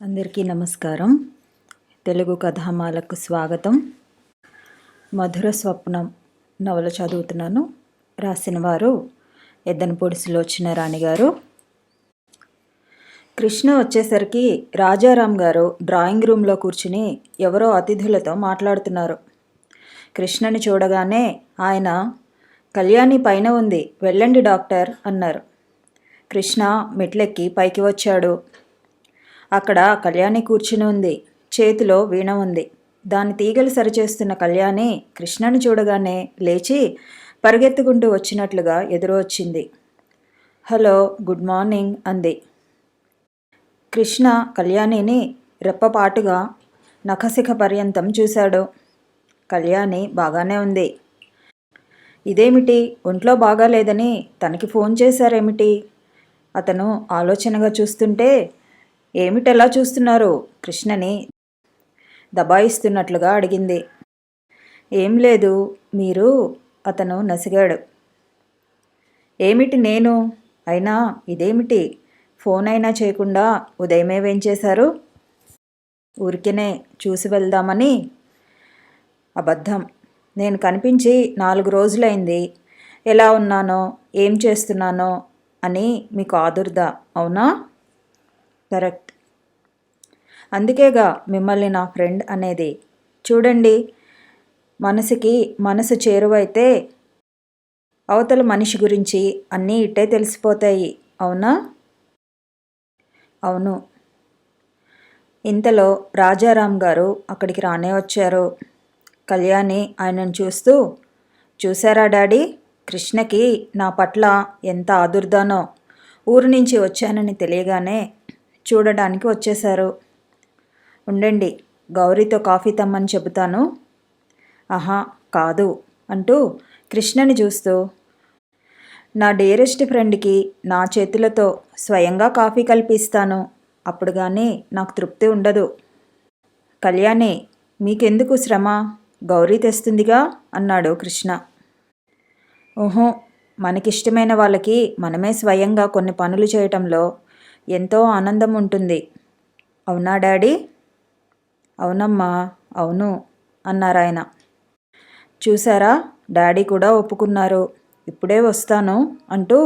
అందరికీ నమస్కారం. తెలుగు కథామాలకు స్వాగతం. మధుర స్వప్నం నవల చదువుతున్నాను. రాసిన వారు ఎద్దనపూడి సులోచన రాణి గారు. కృష్ణ వచ్చేసరికి రాజారాం గారు డ్రాయింగ్ రూమ్లో కూర్చుని ఎవరో అతిథులతో మాట్లాడుతున్నారు. కృష్ణని చూడగానే ఆయన, కళ్యాణి పైన ఉంది, వెళ్ళండి డాక్టర్ అన్నారు. కృష్ణ మెట్లెక్కి పైకి వచ్చాడు. అక్కడ కళ్యాణి కూర్చుని ఉంది. చేతిలో వీణ ఉంది. దాని తీగలు సరిచేస్తున్న కళ్యాణి కృష్ణని చూడగానే లేచి పరిగెత్తుకుంటూ వచ్చినట్లుగా ఎదురు వచ్చింది. హలో, గుడ్ మార్నింగ్ అంది. కృష్ణ కళ్యాణిని రెప్పపాటుగా నఖశిఖ పర్యంతం చూశాడు. కళ్యాణి బాగానే ఉంది. ఇదేమిటి, ఒంట్లో బాగాలేదని తనకి ఫోన్ చేశారేమిటి? అతను ఆలోచనగా చూస్తుంటే, ఏమిటెలా చూస్తున్నారు? కృష్ణని దబాయిస్తున్నట్లుగా అడిగింది. ఏం లేదు, మీరు అతను నసిగాడు. ఏమిటి నేను? అయినా ఇదేమిటి, ఫోన్ అయినా చేయకుండా ఉదయమే వేంచేశారు? ఊరికేనే చూసి వెళ్దామని. అబద్ధం. నేను కనిపించి 4 రోజులైంది. ఎలా ఉన్నానో, ఏం చేస్తున్నానో అని మీకు ఆదుర్ద, అవునా? కరెక్ట్. అందుకేగా మిమ్మల్ని నా ఫ్రెండ్ అనేది. చూడండి, మనసుకి మనసు చేరువైతే అవతల మనిషి గురించి అన్నీ ఇట్టే తెలిసిపోతాయి, అవునా? అవును. ఇంతలో రాజారాం గారు అక్కడికి రానే వచ్చారు. కళ్యాణి ఆయనను చూస్తూ, చూశారా డాడీ, కృష్ణకి నా పట్ల ఎంత ఆదుర్దానో. ఊరు నుంచి వచ్చానని తెలియగానే చూడడానికి వచ్చేశారు. ఉండండి, గౌరీతో కాఫీ తెమ్మని చెబుతాను. ఆహా, కాదు అంటూ కృష్ణని చూస్తూ, నా డియరెస్ట్ ఫ్రెండ్కి నా చేతులతో స్వయంగా కాఫీ కల్పిస్తాను. అప్పుడు కానీ నాకు తృప్తి ఉండదు. కళ్యాణి, మీకెందుకు శ్రమ, గౌరీ తెస్తుందిగా అన్నాడు కృష్ణ. ఊహో, మనకిష్టమైన వాళ్ళకి మనమే స్వయంగా కొన్ని పనులు చేయటంలో ఎంతో ఆనందం ఉంటుంది. అవునా డాడీ? అవునమ్మా, అవును అన్నారాయన. చూసారా, డాడీ కూడా ఒప్పుకున్నారు. ఇప్పుడే వస్తాను అంటూ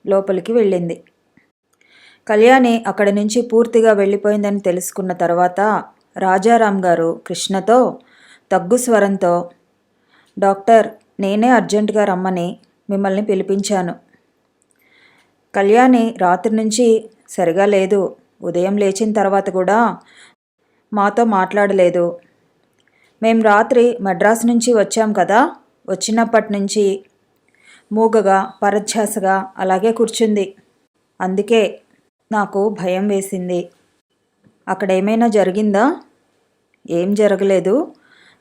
లోపలికి వెళ్ళింది. కళ్యాణి అక్కడి నుంచి పూర్తిగా వెళ్ళిపోయిందని తెలుసుకున్న తర్వాత రాజారాం గారు కృష్ణతో తగ్గు స్వరంతో, డాక్టర్, నేనే అర్జెంటుగా రమ్మని మిమ్మల్ని పిలిపించాను. కళ్యాణి రాత్రి నుంచి సరిగా లేదు. ఉదయం లేచిన తర్వాత కూడా మాతో మాట్లాడలేదు. మేం రాత్రి మద్రాసు నుంచి వచ్చాం కదా, వచ్చినప్పటి నుంచి మూగగా పరధ్యాసగా అలాగే కూర్చుంది. అందుకే నాకు భయం వేసింది. అక్కడ ఏమైనా జరిగిందా? ఏం జరగలేదు.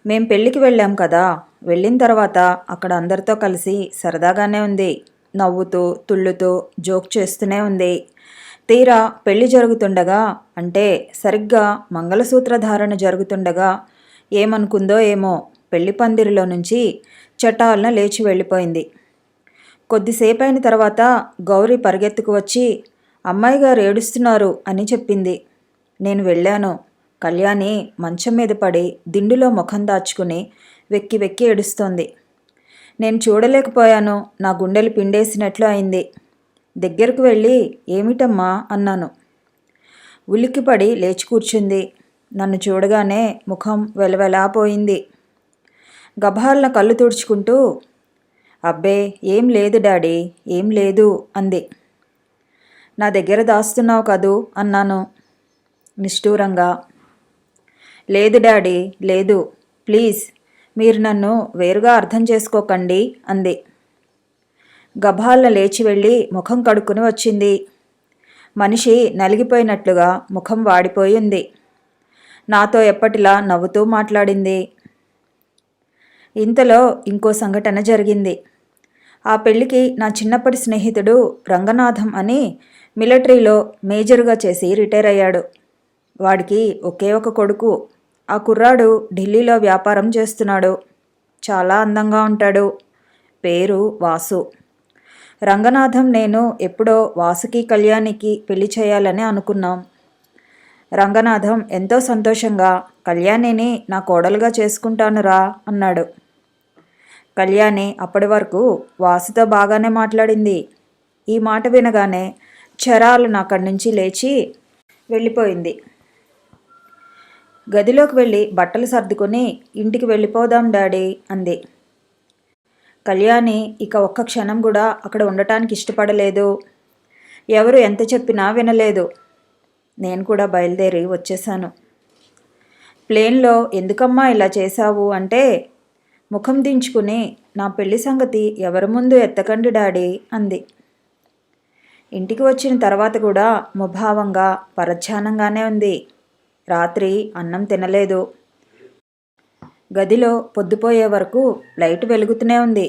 మేం పెళ్ళికి వెళ్ళాం కదా, వెళ్ళిన తర్వాత అక్కడ అందరితో కలిసి సరదాగానే ఉంది. నవ్వుతూ తుళ్ళుతూ జోక్ చేస్తూనే ఉంది. తీరా పెళ్లి జరుగుతుండగా, అంటే సరిగ్గా మంగళసూత్ర ధారణ జరుగుతుండగా ఏమనుకుందో ఏమో, పెళ్లి పందిరిలో నుంచి చటాలన లేచి వెళ్ళిపోయింది. కొద్దిసేపైన తర్వాత గౌరీ పరిగెత్తుకు వచ్చి, అమ్మాయి గారు ఏడుస్తున్నారు అని చెప్పింది. నేను వెళ్ళాను. కళ్యాణి మంచం మీద పడి దిండులో ముఖం దాచుకుని వెక్కి వెక్కి ఏడుస్తోంది. నేను చూడలేకపోయాను. నా గుండెలు పిండేసినట్లు అయింది. దగ్గరకు వెళ్ళి, ఏమిటమ్మా అన్నాను. ఉలిక్కిపడి లేచి కూర్చుంది. నన్ను చూడగానే ముఖం వెలవెలాపోయింది. గభాలన కళ్ళు తుడుచుకుంటూ, అబ్బే ఏం లేదు డాడీ, ఏం లేదు అంది. నా దగ్గర దాస్తున్నావు కదూ అన్నాను నిష్ఠూరంగా. లేదు డాడీ, లేదు, ప్లీజ్, మీరు నన్ను వేరుగా అర్థం చేసుకోకండి అంది. గభాలన లేచి వెళ్ళి ముఖం కడుక్కుని వచ్చింది. మనిషి నలిగిపోయినట్లుగా ముఖం వాడిపోయింది. నాతో ఎప్పటిలా నవ్వుతూ మాట్లాడింది. ఇంతలో ఇంకో సంఘటన జరిగింది. ఆ పెళ్ళికి నా చిన్నప్పటి స్నేహితుడు రంగనాథం అని మిలిటరీలో మేజర్గా చేసి రిటైర్ అయ్యాడు. వాడికి ఒకే ఒక కొడుకు. ఆ కుర్రాడు ఢిల్లీలో వ్యాపారం చేస్తున్నాడు. చాలా అందంగా ఉంటాడు. పేరు వాసు. రంగనాథం నేను ఎప్పుడో వాసుకి కళ్యాణికి పెళ్లి చేయాలని అనుకున్నాం. రంగనాథం ఎంతో సంతోషంగా, కళ్యాణిని నా కోడలుగా చేసుకుంటానురా అన్నాడు. కళ్యాణి అప్పటి వరకు వాసుతో బాగానే మాట్లాడింది. ఈ మాట వినగానే చరాలను అక్కడి నుంచి లేచి వెళ్ళిపోయింది. గదిలోకి వెళ్ళి బట్టలు సర్దుకొని ఇంటికి వెళ్ళిపోదాం డాడీ అంది. కళ్యాణి ఇక ఒక్క క్షణం కూడా అక్కడ ఉండటానికి ఇష్టపడలేదు. ఎవరు ఎంత చెప్పినా వినలేదు. నేను కూడా బయలుదేరి వచ్చేశాను. ప్లేన్లో ఎందుకమ్మా ఇలా చేశావు అంటే, ముఖం దించుకుని నా పెళ్లి సంగతి ఎవరి ముందు ఎత్తకండి డాడీ అంది. ఇంటికి వచ్చిన తర్వాత కూడా ముభావంగా పరధ్యానంగానే ఉంది. రాత్రి అన్నం తినలేదు. గదిలో పొద్దుపోయే వరకు లైట్ వెలుగుతూనే ఉంది.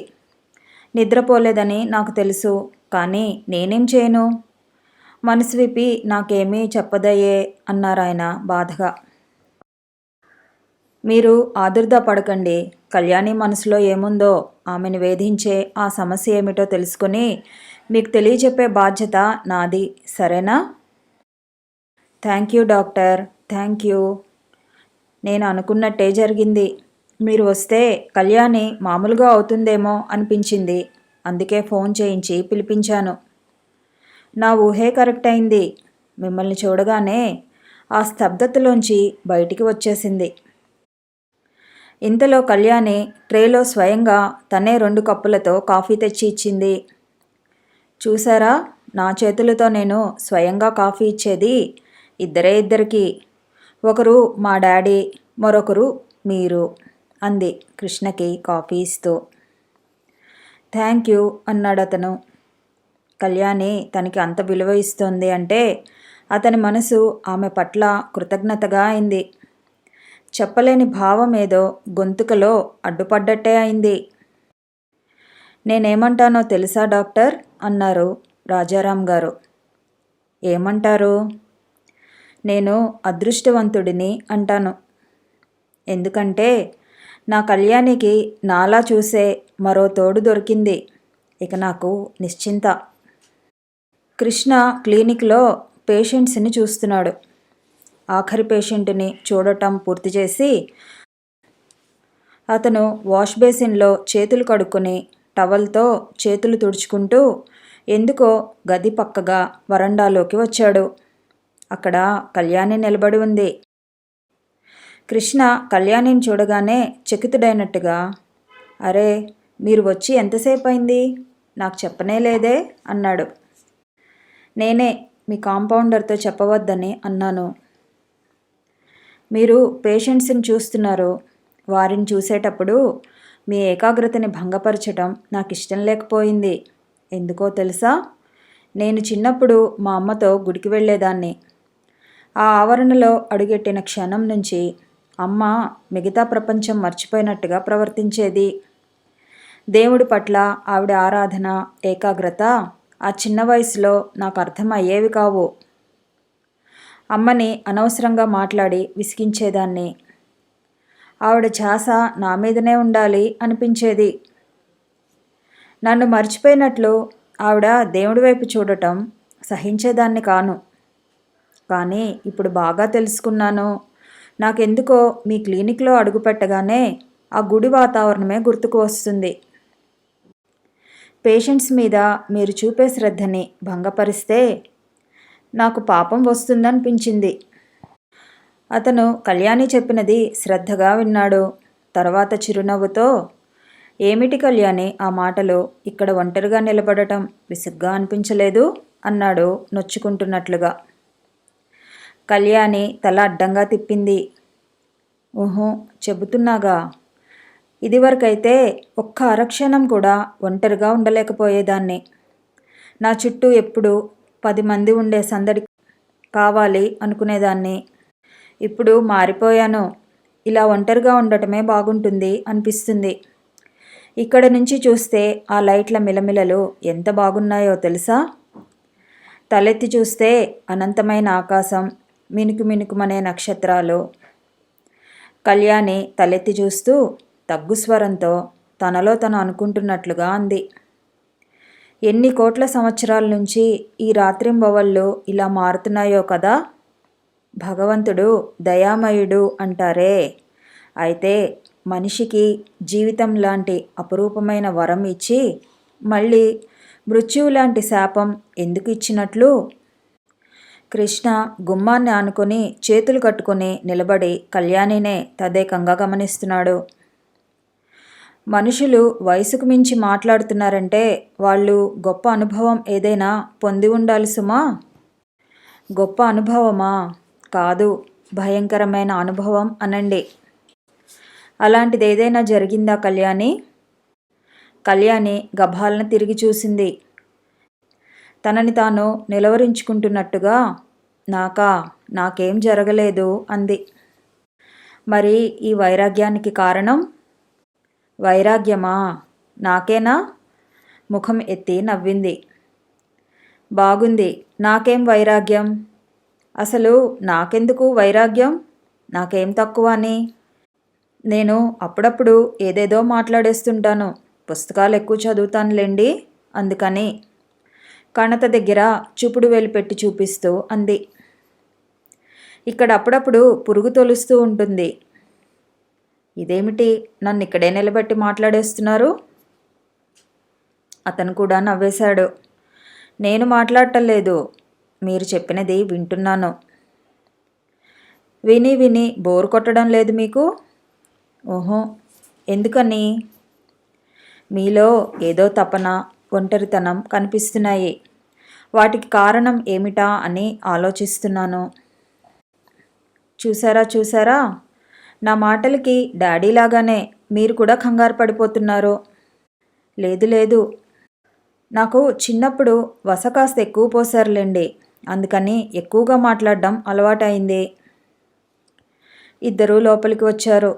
నిద్రపోలేదని నాకు తెలుసు, కానీ నేనేం చేయను? మనసు విప్పి నాకేమీ చెప్పదయ్యే అన్నారాయన బాధగా. మీరు ఆదుర్దా పడకండి. కళ్యాణి మనసులో ఏముందో, ఆమెను వేధించే ఆ సమస్య ఏమిటో తెలుసుకొని మీకు తెలియజెప్పే బాధ్యత నాది, సరేనా? Thank you doctor, thank you. నేను అనుకున్నట్టే జరిగింది. మీరు వస్తే కళ్యాణి మామూలుగా అవుతుందేమో అనిపించింది. అందుకే ఫోన్ చేయించి పిలిపించాను. నా ఊహే కరెక్ట్ అయింది. మిమ్మల్ని చూడగానే ఆ స్తబ్దతలోంచి బయటికి వచ్చేసింది. ఇంతలో కళ్యాణి ట్రేలో స్వయంగా తనే 2 కప్పులతో కాఫీ తెచ్చి ఇచ్చింది. చూసారా, నా చేతులతో నేను స్వయంగా కాఫీ ఇచ్చేది ఇద్దరికి. ఒకరు మా డాడీ, మరొకరు మీరు అంది కృష్ణకి కాఫీ ఇస్తూ. థ్యాంక్ యూ అన్నాడు అతను. కళ్యాణి తనకి అంత విలువ ఇస్తోంది అంటే అతని మనసు ఆమె పట్ల కృతజ్ఞతగా అయింది. చెప్పలేని భావం ఏదో గొంతుకలో అడ్డుపడ్డట్టే అయింది. నేనేమంటానో తెలుసా డాక్టర్ అన్నారు రాజారాం గారు. ఏమంటారు? నేను అదృష్టవంతుడిని అంటాను. ఎందుకంటే నా కళ్యాణికి నాలా చూసే మరో తోడు దొరికింది. ఇక నాకు నిశ్చింత. కృష్ణ క్లినిక్లో పేషెంట్స్ని చూస్తున్నాడు. ఆఖరి పేషెంట్ని చూడటం పూర్తి చేసి అతను వాష్ బేసిన్లో చేతులు కడుక్కొని టవల్తో చేతులు తుడుచుకుంటూ ఎందుకో గది పక్కగా వరండాలోకి వచ్చాడు. అక్కడ కళ్యాణి నిలబడి ఉంది. కృష్ణ కళ్యాణిని చూడగానే చకితుడైనట్టుగా, అరే, మీరు వచ్చి ఎంతసేపు అయింది? నాకు చెప్పనే లేదే అన్నాడు. నేనే మీ కాంపౌండర్తో చెప్పవద్దని అన్నాను. మీరు పేషెంట్స్ని చూస్తున్నారు. వారిని చూసేటప్పుడు మీ ఏకాగ్రతని భంగపరచడం నాకు ఇష్టం లేకపోయింది. ఎందుకో తెలుసా? నేను చిన్నప్పుడు మా అమ్మతో గుడికి వెళ్ళేదాన్ని. ఆ ఆవరణలో అడుగెట్టిన క్షణం నుంచి అమ్మ మిగతా ప్రపంచం మర్చిపోయినట్టుగా ప్రవర్తించేది. దేవుడి పట్ల ఆవిడ ఆరాధన, ఏకాగ్రత ఆ చిన్న వయసులో నాకు అర్థం అయ్యేవి కావు. అమ్మని అనవసరంగా మాట్లాడి విసిగించేదాన్ని. ఆవిడ ఛాస నా మీదనే ఉండాలి అనిపించేది. నన్ను మర్చిపోయినట్లు ఆవిడ దేవుడి వైపు చూడటం సహించేదాన్ని కాను. కానీ ఇప్పుడు బాగా తెలుసుకున్నాను. నాకెందుకో మీ క్లినిక్లో అడుగుపెట్టగానే ఆ గుడి వాతావరణమే గుర్తుకు వస్తుంది. పేషెంట్స్ మీద మీరు చూపే శ్రద్ధని భంగపరిస్తే నాకు పాపం వస్తుందనిపించింది. అతను కళ్యాణి చెప్పినది శ్రద్ధగా విన్నాడు. తర్వాత చిరునవ్వుతో, ఏమిటి కళ్యాణి ఆ మాటలు? ఇక్కడ ఒంటరిగా నిలబడటం విసుగ్గా అనిపించలేదు అన్నాడు నొచ్చుకుంటున్నట్లుగా. కళ్యాణి తల అడ్డంగా తిప్పింది. ఊహు, చెబుతున్నాగా. ఇదివరకైతే ఒక్క అరక్షణం కూడా ఒంటరిగా ఉండలేకపోయేదాన్ని. నా చుట్టూ ఎప్పుడు 10 మంది ఉండే సందడి కావాలి అనుకునేదాన్ని. ఇప్పుడు మారిపోయాను. ఇలా ఒంటరిగా ఉండటమే బాగుంటుంది అనిపిస్తుంది. ఇక్కడ నుంచి చూస్తే ఆ లైట్ల మిలమిలలు ఎంత బాగున్నాయో తెలుసా? తలెత్తి చూస్తే అనంతమైన ఆకాశం, మినుకు మినుకుమనే నక్షత్రాలు. కళ్యాణి తలెత్తి చూస్తూ తగ్గు స్వరంతో తనలో తను అనుకుంటున్నట్లుగా అంది. ఎన్ని కోట్ల సంవత్సరాల నుంచి ఈ రాత్రింబవళ్ళు ఇలా మారుతున్నాయో కదా. భగవంతుడు దయామయుడు అంటారే, అయితే మనిషికి జీవితం లాంటి అపురూపమైన వరం ఇచ్చి మళ్ళీ మృత్యువు లాంటి శాపం ఎందుకు ఇచ్చినట్లు? కృష్ణ గుమ్మాన్ని ఆనుకొని చేతులు కట్టుకొని నిలబడి కళ్యాణినే తదేకంగా గమనిస్తున్నాడు. మనుషులు వయసుకు మించి మాట్లాడుతున్నారంటే వాళ్ళు గొప్ప అనుభవం ఏదైనా పొంది ఉండాలి సుమా. గొప్ప అనుభవమా? కాదు, భయంకరమైన అనుభవం అనండి. అలాంటిది ఏదైనా జరిగిందా కళ్యాణి? కళ్యాణి గభాలను తిరిగి చూసింది. తనని తాను నిలవరించుకుంటున్నట్టుగా నాకేం జరగలేదు అంది. మరి ఈ వైరాగ్యానికి కారణం? వైరాగ్యమా? నాకేనా? ముఖం ఎత్తి నవ్వింది. బాగుంది, నాకేం వైరాగ్యం? అసలు నాకెందుకు వైరాగ్యం? నాకేం తక్కువ అని? నేను అప్పుడప్పుడు ఏదేదో మాట్లాడేస్తుంటాను, పుస్తకాలు ఎక్కువ చదువుతానులేండి, అందుకని కణత దగ్గర చూపుడు వేలు పెట్టి చూపిస్తూ అంది. ఇక్కడ అప్పుడప్పుడు పురుగు తొలుస్తూ ఉంటుంది. ఇదేమిటి నన్ను ఇక్కడే నిలబెట్టి మాట్లాడేస్తున్నారు? అతను కూడా నవ్వేశాడు. నేను మాట్లాడటం లేదు, మీరు చెప్పినది వింటున్నాను. విని విని బోరు కొట్టడం లేదు మీకు? ఓహో, ఎందుకని? మీలో ఏదో తపన, ఒంటరితనం కనిపిస్తున్నాయి. వాటికి కారణం ఏమిటా అని ఆలోచిస్తున్నాను. చూసారా, నా మాటలకి డాడీలాగానే మీరు కూడా కంగారు పడిపోతున్నారు. లేదు, నాకు చిన్నప్పుడు వస కాస్త ఎక్కువ పోసారులేండి, అందుకని ఎక్కువగా మాట్లాడడం అలవాటైంది. ఇద్దరూ లోపలికి వచ్చారు.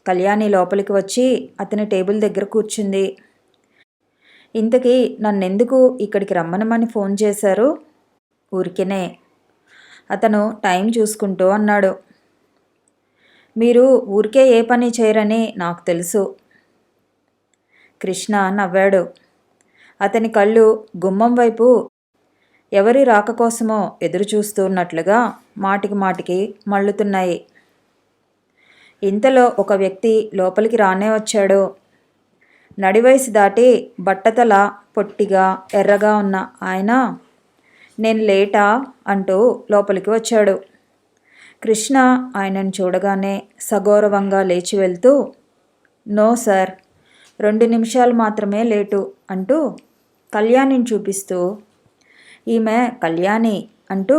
కళ్యాణి లోపలికి వచ్చి అతని టేబుల్ దగ్గర కూర్చుంది. ఇంతకీ నన్నెందుకు ఇక్కడికి రమ్మనమని ఫోన్ చేశారు? ఊరికేనే, అతను టైం చూసుకుంటూ అన్నాడు. మీరు ఊరికే ఏ పని చేయరని నాకు తెలుసు. కృష్ణ నవ్వాడు. అతని కళ్ళు గుమ్మం వైపు ఎవరి రాక కోసమో ఎదురు చూస్తున్నట్లుగా మాటికి మళ్ళుతున్నాయి. ఇంతలో ఒక వ్యక్తి లోపలికి రానే వచ్చాడు. నడివయసు దాటి బట్టతల, పొట్టిగా ఎర్రగా ఉన్న ఆయన, నేను లేటా అంటూ లోపలికి వచ్చాడు. కృష్ణ ఆయనను చూడగానే సగౌరవంగా లేచి వెళ్తూ, నో సార్, 2 నిమిషాలు మాత్రమే లేటు అంటూ కళ్యాణిని చూపిస్తూ, ఈమె కళ్యాణి అంటూ,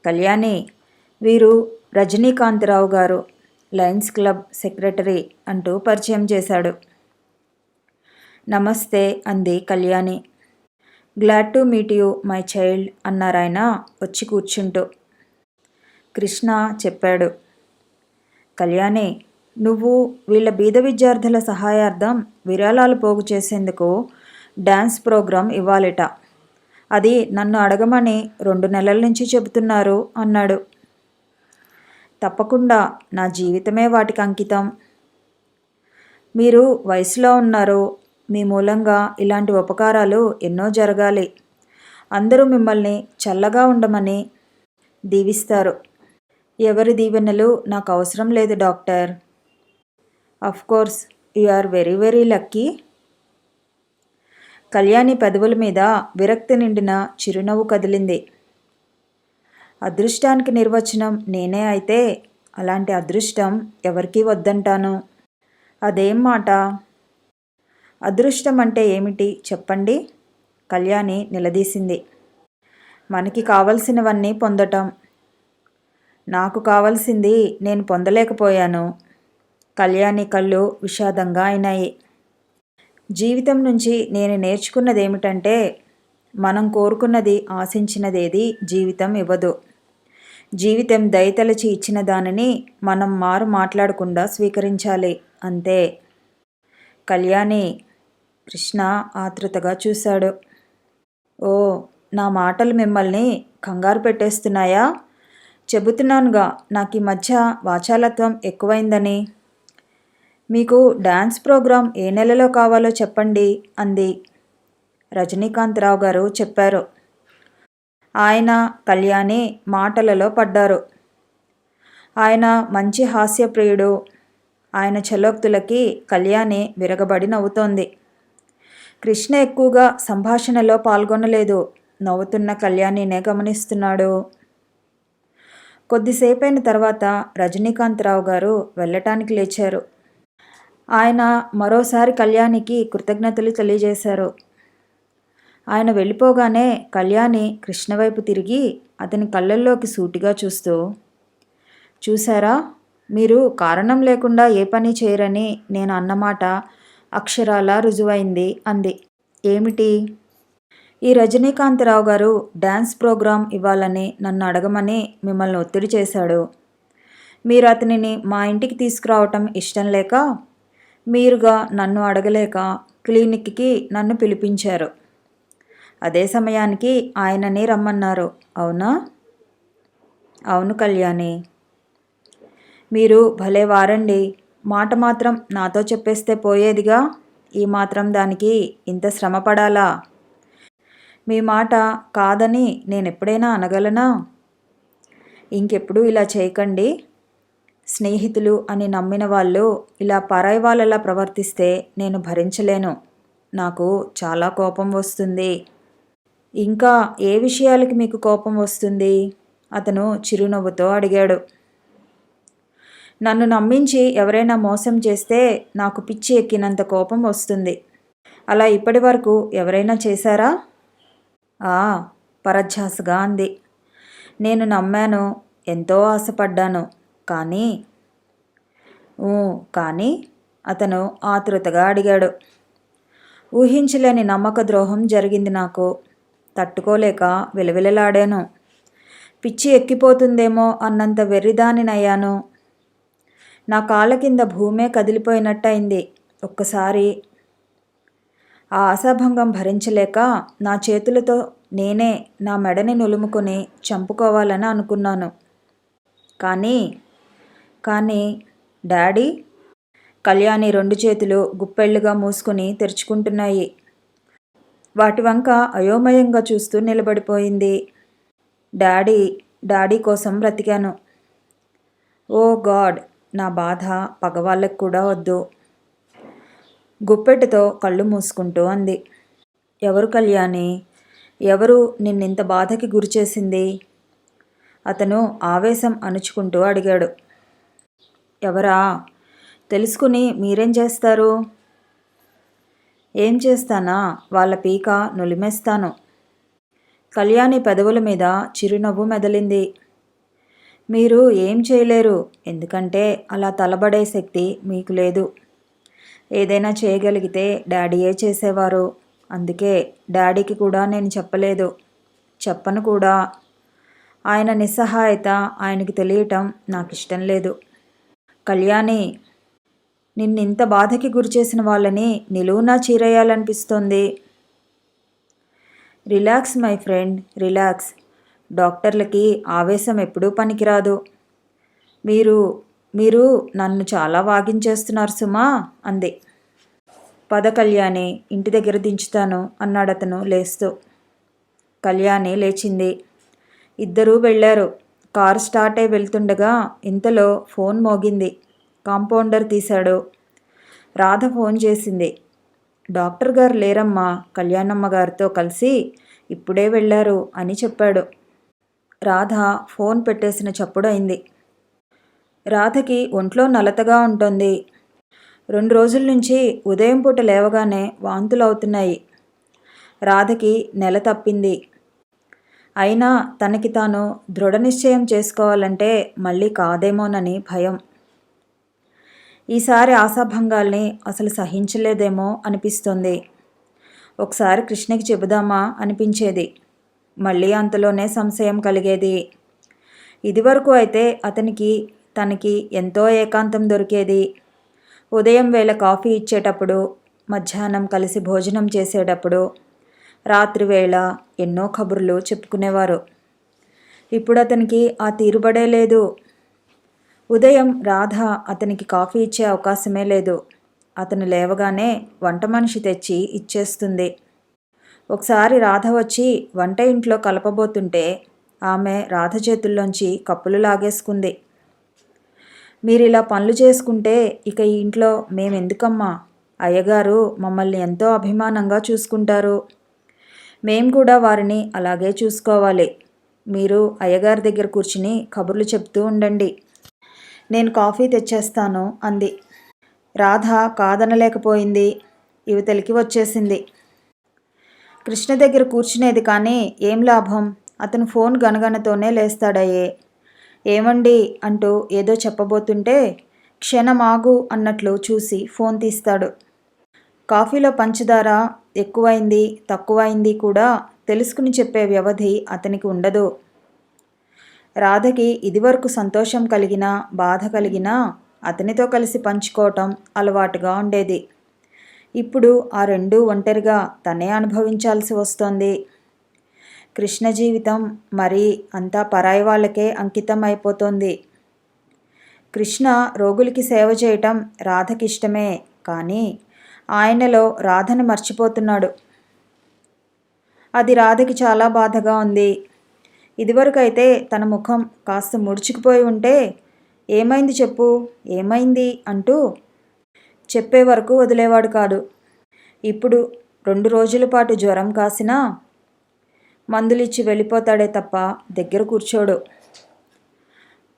కళ్యాణి, వీరు రజనీకాంతరావు గారు, లయన్స్ క్లబ్ సెక్రటరీ అంటూ పరిచయం చేశాడు. నమస్తే అంది Kalyani. Glad to meet you my child అన్నారాయన వచ్చి కూర్చుంటూ. కృష్ణ చెప్పాడు, కళ్యాణి, నువ్వు వీళ్ళ బీద విద్యార్థుల సహాయార్థం విరాళాలు పోగు చేసేందుకు డ్యాన్స్ ప్రోగ్రాం ఇవ్వాలిట. అది నన్ను అడగమని 2 నెలల నుంచి చెబుతున్నారు అన్నాడు. తప్పకుండా, నా జీవితమే వాటికి అంకితం. మీరు వయసులో ఉన్నారు, మీ మూలంగా ఇలాంటి ఉపకారాలు ఎన్నో జరగాలి. అందరూ మిమ్మల్ని చల్లగా ఉండమని దీవిస్తారు. ఎవరి దీవెనలు నాకు అవసరం లేదు doctor. Of course you are very very lucky. Kalyani పెదవుల మీద విరక్తి నిండిన చిరునవ్వు కదిలింది. అదృష్టానికి నిర్వచనం నేనే అయితే అలాంటి అదృష్టం ఎవరికీ వద్దంటాను. అదేం మాట? అదృష్టం అంటే ఏమిటి చెప్పండి? కళ్యాణి నిలదీసింది. మనకి కావలసినవన్నీ పొందటం. నాకు కావలసింది నేను పొందలేకపోయాను. కళ్యాణి కళ్ళు విషాదంగా అయినాయి. జీవితం నుంచి నేను నేర్చుకున్నదేమిటంటే, మనం కోరుకున్నది, ఆశించినదేది జీవితం ఇవ్వదు. జీవితం దయతలచి ఇచ్చిన దానిని మనం మాట్లాడకుండా స్వీకరించాలి, అంతే. కళ్యాణి, కృష్ణ ఆతృతగా చూశాడు. ఓ, నా మాటలు మిమ్మల్ని కంగారు పెట్టేస్తున్నాయా? చెబుతున్నానుగా, నాకు ఈ మధ్య వాచాలత్వం ఎక్కువైందని. మీకు డ్యాన్స్ ప్రోగ్రాం ఏ నెలలో కావాలో చెప్పండి అంది. రజనీకాంతరావు గారు చెప్పారు. ఆయన కళ్యాణి మాటలలో పడ్డారు. ఆయన మంచి హాస్యప్రియుడు. ఆయన చలోక్తులకి కళ్యాణి విరగబడి నవ్వుతోంది. కృష్ణ ఎక్కువగా సంభాషణలో పాల్గొనలేదు. నవ్వుతున్న కళ్యాణినే గమనిస్తున్నాడు. కొద్దిసేపైన తర్వాత రజనీకాంతరావు గారు వెళ్ళటానికి లేచారు. ఆయన మరోసారి కళ్యాణికి కృతజ్ఞతలు తెలియజేశారు. ఆయన వెళ్ళిపోగానే కళ్యాణి కృష్ణ వైపు తిరిగి అతని కళ్ళల్లోకి సూటిగా చూస్తూ, చూశారా, మీరు కారణం లేకుండా ఏ పని చేయరని నేను అన్నమాట అక్షరాలా రుజువైంది అంది. ఏమిటి? ఈ రజనీకాంతరావు గారు డ్యాన్స్ ప్రోగ్రాం ఇవ్వాలని నన్ను అడగమని మిమ్మల్ని ఒత్తిడి చేశాడు. మీరు అతనిని మా ఇంటికి తీసుకురావటం ఇష్టం లేక, మీరుగా నన్ను అడగలేక క్లినిక్కి నన్ను పిలిపించారు. అదే సమయానికి ఆయనని రమ్మన్నారు. అవునా? అవును కళ్యాణి. మీరు భలే వారండి. మాట మాత్రం నాతో చెప్పేస్తే పోయేదిగా. ఈ మాత్రం దానికి ఇంత శ్రమ పడాలా? మీ మాట కాదని నేనెప్పుడైనా అనగలనా? ఇంకెప్పుడు ఇలా చేయకండి. స్నేహితులు అని నమ్మిన వాళ్ళు ఇలా పరాయి వాళ్ళలా ప్రవర్తిస్తే నేను భరించలేను. నాకు చాలా కోపం వస్తుంది. ఇంకా ఏ విషయాలకి మీకు కోపం వస్తుంది? అతను చిరునవ్వుతో అడిగాడు. నన్ను నమ్మించి ఎవరైనా మోసం చేస్తే నాకు పిచ్చి ఎక్కినంత కోపం వస్తుంది. అలా ఇప్పటి వరకు ఎవరైనా చేశారా? పరధ్యాసగా అంది. నేను నమ్మాను, ఎంతో ఆశపడ్డాను. కానీ కానీ అతను ఆతృతగా అడిగాడు. ఊహించలేని నమ్మక ద్రోహం జరిగింది నాకు. తట్టుకోలేక విలవిలలాడాను. పిచ్చి ఎక్కిపోతుందేమో అన్నంత వెర్రిదానినయ్యాను. నా కాళ్ళ కింద భూమే కదిలిపోయినట్టయింది. ఒక్కసారి ఆ ఆశాభంగం భరించలేక నా చేతులతో నేనే నా మెడని నులుముకొని చంపుకోవాలని అనుకున్నాను. కానీ డాడీ? కళ్యాణి 2 చేతులు గుప్పెళ్ళుగా మూసుకుని తెరుచుకుంటున్నాయి. వాటి వంక అయోమయంగా చూస్తూ నిలబడిపోయింది. డాడీ కోసం బ్రతికాను. ఓ గాడ్, నా బాధ పగవాళ్ళకు కూడా వద్దు. గుప్పెట్టుతో కళ్ళు మూసుకుంటూ అంది. ఎవరు కళ్యాణి? ఎవరు నిన్నింత బాధకి గురిచేసింది? అతను ఆవేశం అణుచుకుంటూ అడిగాడు. ఎవరా? తెలుసుకుని మీరేం చేస్తారు? ఏం చేస్తానా? వాళ్ళ పీక నులిమేస్తాను. కళ్యాణి పెదవుల మీద చిరునవ్వు మెదలింది. మీరు ఏం చేయలేరు. ఎందుకంటే అలా తలబడే శక్తి మీకు లేదు. ఏదైనా చేయగలిగితే డాడీయే చేసేవారు. అందుకే డాడీకి కూడా నేను చెప్పలేదు. చెప్పను కూడా. ఆయన నిస్సహాయత ఆయనకి తెలియటం నాకు ఇష్టం లేదు. కళ్యాణి, నిన్నింత బాధకి గురిచేసిన వాళ్ళని నిలువునా చీరేయాలనిపిస్తోంది. Relax my friend, relax. డాక్టర్లకి ఆవేశం ఎప్పుడూ పనికిరాదు. మీరు నన్ను చాలా వాగించేస్తున్నారు సుమా అంది. పద కళ్యాణి, ఇంటి దగ్గర దించుతాను అన్నాడతను లేస్తూ. కళ్యాణి లేచింది. ఇద్దరూ వెళ్ళారు. కారు స్టార్ట్ అయి వెళ్తుండగా ఇంతలో ఫోన్ మోగింది. కాంపౌండర్ తీశాడు. రాధ ఫోన్ చేసింది. డాక్టర్ గారు లేరమ్మా, కళ్యాణమ్మ గారితో కలిసి ఇప్పుడే వెళ్ళారు అని చెప్పాడు. రాధ ఫోన్ పెట్టేసిన చప్పుడు అయింది. రాధకి ఒంట్లో నలతగా ఉంటుంది. 2 రోజుల నుంచి ఉదయం పూట లేవగానే వాంతులు అవుతున్నాయి. రాధకి నెల తప్పింది. అయినా తనకి తాను దృఢ నిశ్చయం చేసుకోవాలంటే మళ్ళీ కాదేమోనని భయం. ఈసారి ఆశాభంగాల్ని అసలు సహించలేదేమో అనిపిస్తుంది. ఒకసారి కృష్ణకి చెబుదామా అనిపించేది. మళ్ళీ అంతలోనే సంశయం కలిగేది. ఇదివరకు అయితే తనకి ఎంతో ఏకాంతం దొరికేది. ఉదయం వేళ కాఫీ ఇచ్చేటప్పుడు, మధ్యాహ్నం కలిసి భోజనం చేసేటప్పుడు, రాత్రి వేళ ఎన్నో కబుర్లు చెప్పుకునేవారు. ఇప్పుడు అతనికి ఆ తీరుబడే లేదు. ఉదయం రాధ అతనికి కాఫీ ఇచ్చే అవకాశమే లేదు. అతను లేవగానే వంట మనిషి తెచ్చి ఇచ్చేస్తుంది. ఒకసారి రాధ వచ్చి వంట ఇంట్లో కలపబోతుంటే ఆమె రాధ చేతుల్లోంచి కప్పులు లాగేసుకుంది. మీరిలా పనులు చేసుకుంటే ఇక ఈ ఇంట్లో మేమెందుకమ్మా? అయ్యగారు మమ్మల్ని ఎంతో అభిమానంగా చూసుకుంటారు. మేం కూడా వారిని అలాగే చూసుకోవాలి. మీరు అయ్యగారి దగ్గర కూర్చుని కబుర్లు చెప్తూ ఉండండి. నేను కాఫీ తెచ్చేస్తాను అంది. రాధ కాదనలేకపోయింది. యువతలికి వచ్చేసింది. కృష్ణ దగ్గర కూర్చునేది కానీ ఏం లాభం? అతను ఫోన్ గనగనతోనే లేస్తాడయ్యే. ఏమండి అంటూ ఏదో చెప్పబోతుంటే క్షణమాగు అన్నట్లు చూసి ఫోన్ తీస్తాడు. కాఫీలో పంచదార ఎక్కువైంది తక్కువైంది కూడా తెలుసుకుని చెప్పే వ్యవధి అతనికి ఉండదు. రాధకి ఇదివరకు సంతోషం కలిగినా బాధ కలిగినా అతనితో కలిసి పంచుకోవటం అలవాటుగా ఉండేది. ఇప్పుడు ఆ రెండూ ఒంటరిగా తనే అనుభవించాల్సి వస్తోంది. కృష్ణ జీవితం మరీ అంతా పరాయి వాళ్ళకే అంకితం అయిపోతోంది. కృష్ణ రోగులకి సేవ చేయటం రాధకిష్టమే, కానీ ఆయనలో రాధని మర్చిపోతున్నాడు. అది రాధకి చాలా బాధగా ఉంది. ఇదివరకైతే తన ముఖం కాస్త ముడుచుకుపోయి ఉంటే ఏమైంది చెప్పు, ఏమైంది అంటూ చెప్పే వరకు వదిలేవాడు కాదు. ఇప్పుడు 2 రోజుల పాటు జ్వరం కాసినా మందులిచ్చి వెళ్ళిపోతాడే తప్ప దగ్గర కూర్చోడు.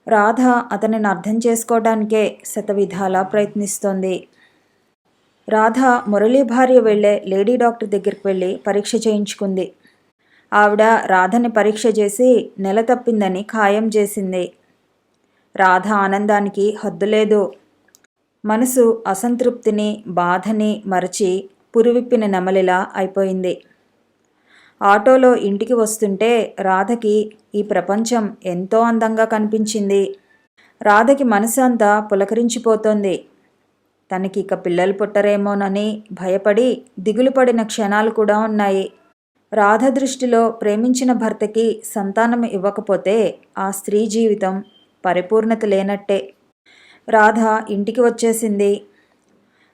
రాధ అతనిని అర్థం చేసుకోవడానికే శతవిధాలా ప్రయత్నిస్తోంది. రాధ మురళీ భార్య వెళ్ళే లేడీ డాక్టర్ దగ్గరికి వెళ్ళి పరీక్ష చేయించుకుంది. ఆవిడ రాధని పరీక్ష చేసి నెల తప్పిందని ఖాయం చేసింది. రాధ ఆనందానికి హద్దులేదు. మనసు అసంతృప్తిని బాధని మరచి పురివిప్పిన నెమలిలా అయిపోయింది. ఆటోలో ఇంటికి వస్తుంటే రాధకి ఈ ప్రపంచం ఎంతో అందంగా కనిపించింది. రాధకి మనసు అంతా పులకరించిపోతోంది. తనకి ఇక పిల్లలు పుట్టరేమోనని భయపడి దిగులు పడిన క్షణాలు కూడా ఉన్నాయి. రాధ దృష్టిలో ప్రేమించిన భర్తకి సంతానం ఇవ్వకపోతే ఆ స్త్రీ జీవితం పరిపూర్ణత లేనట్టే. రాధ ఇంటికి వచ్చేసింది.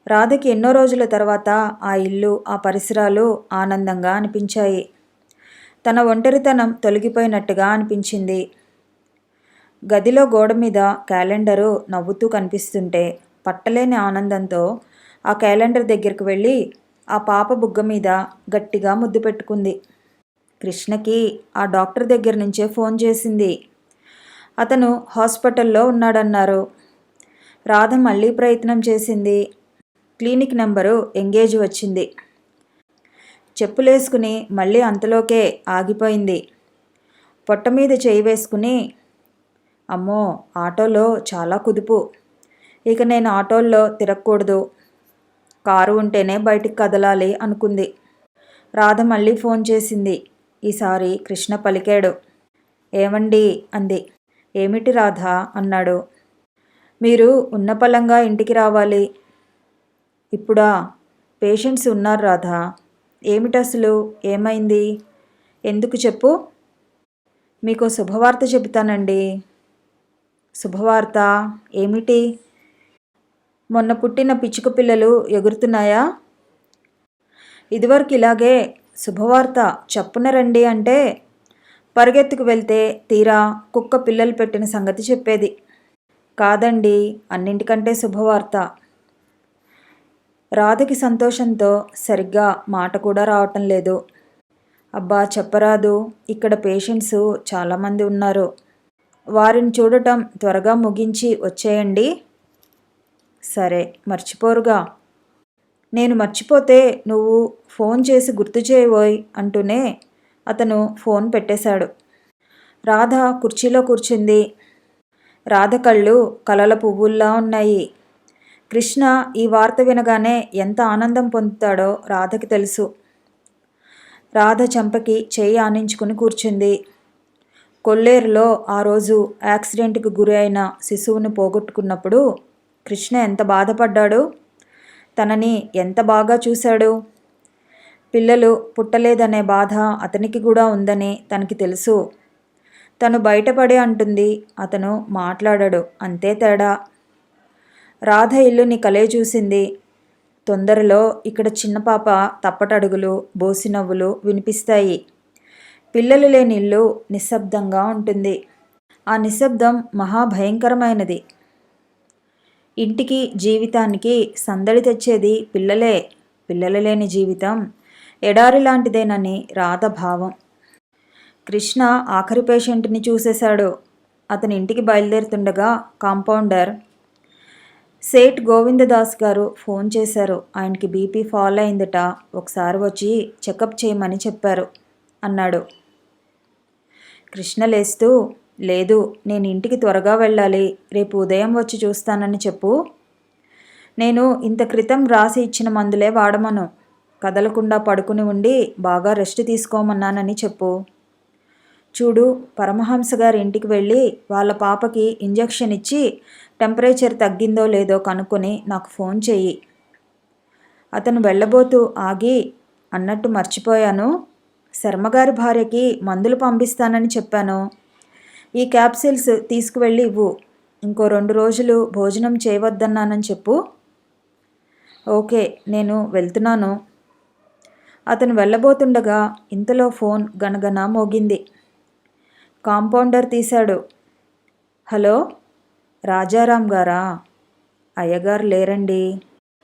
రాధకి ఎన్నో రోజుల తర్వాత ఆ ఇల్లు ఆ పరిసరాలు ఆనందంగా అనిపించాయి. తన ఒంటరితనం తొలగిపోయినట్టుగా అనిపించింది. గదిలో గోడ మీద క్యాలెండరు నవ్వుతూ కనిపిస్తుంటే పట్టలేని ఆనందంతో ఆ క్యాలెండర్ దగ్గరికి వెళ్ళి ఆ పాప బుగ్గ మీద గట్టిగా ముద్దు పెట్టుకుంది. కృష్ణకి ఆ డాక్టర్ దగ్గర నుంచే ఫోన్ చేసింది. అతను హాస్పిటల్లో ఉన్నాడన్నారు. రాధ మళ్ళీ ప్రయత్నం చేసింది. క్లినిక్ నెంబరు ఎంగేజ్ వచ్చింది. చెప్పులేసుకుని మళ్ళీ అంతలోకే ఆగిపోయింది. పొట్ట మీద చేయి వేసుకుని, అమ్మో ఆటోలో చాలా కుదుపు, ఇక నేను ఆటోల్లో తిరగకూడదు, కారు ఉంటేనే బయటికి కదలాలి అనుకుంది. రాధ మళ్ళీ ఫోన్ చేసింది. ఈసారి కృష్ణ పలికాడు. ఏమండి అంది. ఏమిటి రాధ అన్నాడు. మీరు ఉన్నపళంగా ఇంటికి రావాలి. ఇప్పుడా? పేషెంట్స్ ఉన్నారు రాధ. ఏమిటసలు ఏమైంది? ఎందుకు చెప్పు. మీకు శుభవార్త చెబుతానండి. శుభవార్త ఏమిటి? మొన్న పుట్టిన పిచ్చుక పిల్లలు ఎగురుతున్నాయా? ఇదివరకు ఇలాగే శుభవార్త చప్పున రండి అంటే పరిగెత్తుకు వెళ్తే తీరా కుక్క పిల్లలు పెట్టిన సంగతి చెప్పేది. కాదండి, అన్నింటికంటే శుభవార్త. రాధకి సంతోషంతో సరిగ్గా మాట కూడా రావటం లేదు. అబ్బా చెప్పరాదు, ఇక్కడ పేషెంట్స్ చాలామంది ఉన్నారు. వారిని చూడటం త్వరగా ముగించి వచ్చేయండి. సరే, మర్చిపోరుగా. నేను మర్చిపోతే నువ్వు ఫోన్ చేసి గుర్తు చేయబోయ్ అంటూనే అతను ఫోన్ పెట్టేశాడు. రాధ కుర్చీలో కూర్చుంది. రాధ కళ్ళు కలల పువ్వుల్లా ఉన్నాయి. కృష్ణ ఈ వార్త వినగానే ఎంత ఆనందం పొందుతాడో రాధకి తెలుసు. రాధ చెంపకి చేయి ఆనించుకుని కూర్చుంది. కొల్లేరులో ఆ రోజు యాక్సిడెంట్కి గురి అయిన శిశువును పోగొట్టుకున్నప్పుడు కృష్ణ ఎంత బాధపడ్డాడు, తనని ఎంత బాగా చూశాడు. పిల్లలు పుట్టలేదనే బాధ అతనికి కూడా ఉందని తనకి తెలుసు. తను బయటపడే అంటుంది, అతను మాట్లాడాడు, అంతే తేడా. రాధ ఇల్లుని కలే చూసింది. తొందరలో ఇక్కడ చిన్న పాప తప్పటడుగులు, బోసినవ్వులు వినిపిస్తాయి. పిల్లలు లేని ఇల్లు నిశ్శబ్దంగా ఉంటుంది. ఆ నిశ్శబ్దం మహాభయంకరమైనది. ఇంటికి, జీవితానికి సందడి తెచ్చేది పిల్లలే. పిల్లలు లేని జీవితం ఎడారి లాంటిదేనని రాధ భావం. కృష్ణ ఆఖరి పేషెంట్ని చూసేశాడు. అతని ఇంటికి బయలుదేరుతుండగా కాంపౌండర్ సేట్ గోవిందదాస్ గారు ఫోన్ చేశారు. ఆయనకి బీపీ ఫాల్ అయిందట, ఒకసారి వచ్చి చెకప్ చేయమని చెప్పారు అన్నాడు. కృష్ణ లేస్తూ, లేదు, నేను ఇంటికి త్వరగా వెళ్ళాలి, రేపు ఉదయం వచ్చి చూస్తానని చెప్పు. నేను ఇంత క్రితం రాసి ఇచ్చిన మందులే వాడమను. కదలకుండా పడుకుని ఉండి బాగా రెస్ట్ తీసుకోమన్నానని చెప్పు. చూడు, పరమహంస గారి ఇంటికి వెళ్ళి వాళ్ళ పాపకి ఇంజెక్షన్ ఇచ్చి టెంపరేచర్ తగ్గిందో లేదో కనుక్కొని నాకు ఫోన్ చెయ్యి. అతను వెళ్ళబోతూ ఆగి, అన్నట్టు మర్చిపోయాను, శర్మగారి భార్యకి మందులు పంపిస్తానని చెప్పాను. ఈ క్యాప్సిల్స్ తీసుకువెళ్ళి ఇవ్వు. ఇంకో 2 రోజులు భోజనం చేయవద్దన్నానని చెప్పు. ఓకే, నేను వెళ్తున్నాను. అతను వెళ్ళబోతుండగా ఇంతలో ఫోన్ గనగన మోగింది. కాంపౌండర్ తీశాడు. హలో, రాజారాం గారా? అయ్యగారు లేరండి.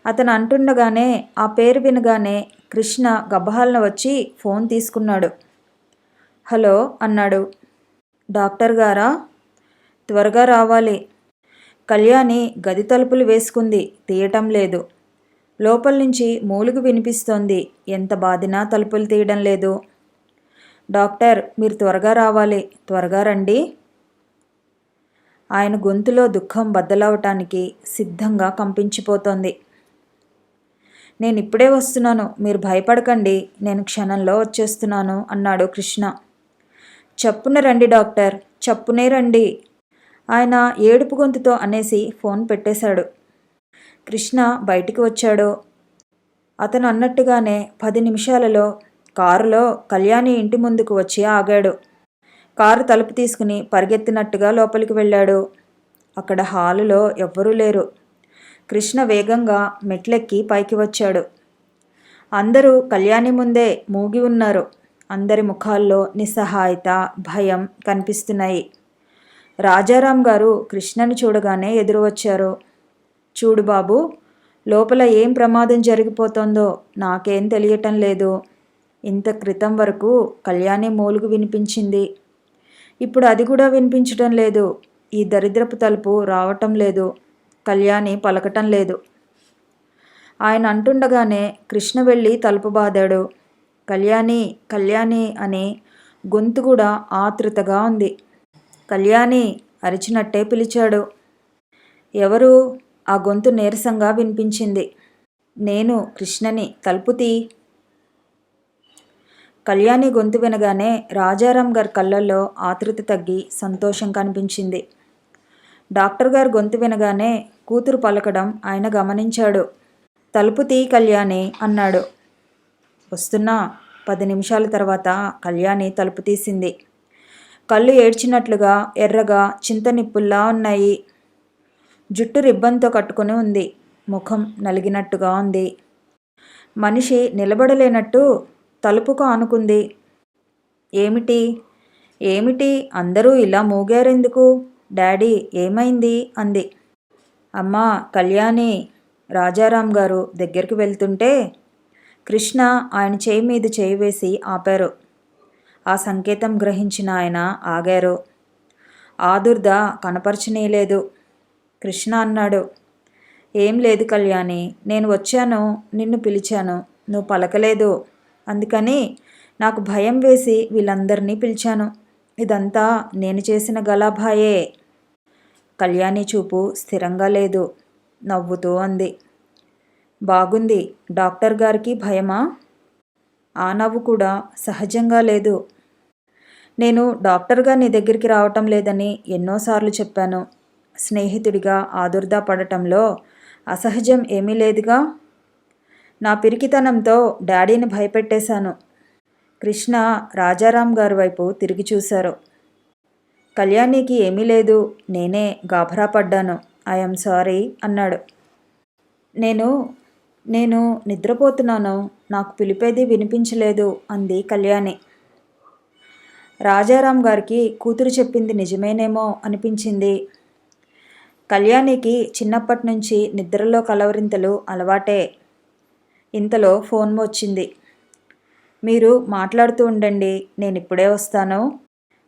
అతను అంటుండగానే ఆ పేరు వినగానే కృష్ణ గబహాలన వచ్చి ఫోన్ తీసుకున్నాడు. హలో అన్నాడు. డాక్టర్ గారా? త్వరగా రావాలి. కళ్యాణి గది తలుపులు వేసుకుంది, తీయటం లేదు. లోపల నుంచి మూలుగు వినిపిస్తోంది, ఎంత బాదినా తలుపులు తీయడం లేదు. డాక్టర్, మీరు త్వరగా రావాలి, త్వరగా రండి. ఆయన గొంతులో దుఃఖం బద్దలవటానికి సిద్ధంగా కంపించిపోతోంది. నేను ఇప్పుడే వస్తున్నాను, మీరు భయపడకండి, నేను క్షణంలో వచ్చేస్తున్నాను అన్నాడు కృష్ణ. చప్పున రండి డాక్టర్, చప్పునే రండి. ఆయన ఏడుపు గొంతుతో అనేసి ఫోన్ పెట్టేశాడు. కృష్ణ బయటికి వచ్చాడు. అతను అన్నట్టుగానే 10 నిమిషాలలో కారులో కళ్యాణి ఇంటి ముందుకు వచ్చి ఆగాడు. కారు తలుపు తీసుకుని పరిగెత్తినట్టుగా లోపలికి వెళ్ళాడు. అక్కడ హాలులో ఎవ్వరూ లేరు. కృష్ణ వేగంగా మెట్లెక్కి పైకి వచ్చాడు. అందరూ కళ్యాణి ముందే మూగి ఉన్నారు. అందరి ముఖాల్లో నిస్సహాయత, భయం కనిపిస్తున్నాయి. రాజారాం గారు కృష్ణని చూడగానే ఎదురు వచ్చారు. చూడు బాబు, లోపల ఏం ప్రమాదం జరిగిపోతుందో నాకేం తెలియటం లేదు. ఇంత క్రితం వరకు కళ్యాణి మూలుగు వినిపించింది, ఇప్పుడు అది కూడా వినిపించటం లేదు. ఈ దరిద్రపు తలుపు రావటం లేదు, కళ్యాణి పలకటం లేదు. ఆయన అంటుండగానే కృష్ణ వెళ్ళి తలుపు బాదాడు. కళ్యాణి, కళ్యాణి అని గొంతు కూడా ఆతృతగా ఉంది. కళ్యాణి అరిచినట్టే పిలిచాడు. ఎవరు? ఆ గొంతు నీరసంగా వినిపించింది. నేను కృష్ణని, తలుపు తీ. కళ్యాణి గొంతు వినగానే రాజారాం గారి కళ్ళల్లో ఆతృత తగ్గి సంతోషం కనిపించింది. డాక్టర్ గారు గొంతు వినగానే కూతురు పలకడం ఆయన గమనించాడు. తలుపు తీ కళ్యాణి అన్నాడు. వస్తున్నా. 10 నిమిషాల తర్వాత కళ్యాణి తలుపు తీసింది. కళ్ళు ఏడ్చినట్లుగా ఎర్రగా చింతనిప్పుల్లా ఉన్నాయి. జుట్టు రిబ్బన్తో కట్టుకుని ఉంది. ముఖం నలిగినట్టుగా ఉంది. మనిషి నిలబడలేనట్టు తలుపుకు ఆనుకుంది. ఏమిటి ఏమిటి అందరూ ఇలా మూగారెందుకు? డాడీ, ఏమైంది అంది. అమ్మా కళ్యాణి. రాజారాం గారు దగ్గరికి వెళ్తుంటే కృష్ణ ఆయన చేయి మీద చేయి వేసి ఆపారు. ఆ సంకేతం గ్రహించిన ఆయన ఆగారు. ఆదుర్ద కనపరచనీయలేదు. కృష్ణ అన్నాడు, ఏం లేదు కళ్యాణి, నేను వచ్చాను, నిన్ను పిలిచాను, నువ్వు పలకలేదు. అందుకని నాకు భయం వేసి వీళ్ళందరినీ పిలిచాను. ఇదంతా నేను చేసిన గలాభాయే. కళ్యాణి చూపు స్థిరంగా లేదు. నవ్వుతూ అంది. బాగుంది. డాక్టర్ గారికి భయమా? ఆ నవ్వు కూడా సహజంగా లేదు. నేను డాక్టర్గా నీ దగ్గరికి రావటం లేదని ఎన్నోసార్లు చెప్పాను. స్నేహితుడిగా ఆదుర్దా పడటంలో అసహజం ఏమీ లేదుగా. నా పిరికితనంతో డాడీని భయపెట్టేశాను. కృష్ణ రాజారాం గారి వైపు తిరిగి చూశారు. కళ్యాణికి ఏమీ లేదు, నేనే గాభరా పడ్డాను. ఐఎమ్ సారీ అన్నాడు. నేను నిద్రపోతున్నాను, నాకు పిలిపేది వినిపించలేదు అంది కళ్యాణి. రాజారాం గారికి కూతురు చెప్పింది నిజమేనేమో అనిపించింది. కళ్యాణికి చిన్నప్పటి నుంచి నిద్రలో కలవరింతలు అలవాటే. ఇంతలో ఫోన్ వచ్చింది. మీరు మాట్లాడుతూ ఉండండి, నేనిప్పుడే వస్తాను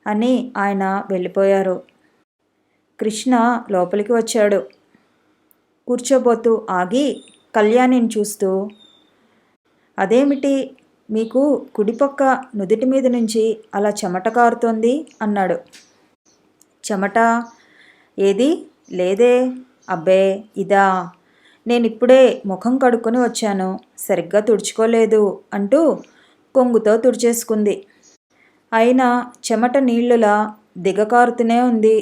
అని ఆయన వెళ్ళిపోయారు. కృష్ణ లోపలికి వచ్చాడు. కూర్చోబోతూ ఆగి కళ్యాణిని చూస్తూ, అదేమిటి మీకు కుడిపక్క నుదిటి మీద నుంచి అలా చెమట కారుతోంది అన్నాడు. చెమట ఏది లేదే. అబ్బే ఇదా, నేనిప్పుడే ముఖం కడుక్కొని వచ్చాను, సరిగ్గా తుడుచుకోలేదు అంటూ కొంగుతో తుడిచేసుకుంది. అయినా చెమట నీళ్లులా దిగకారుతూనే ఉంది.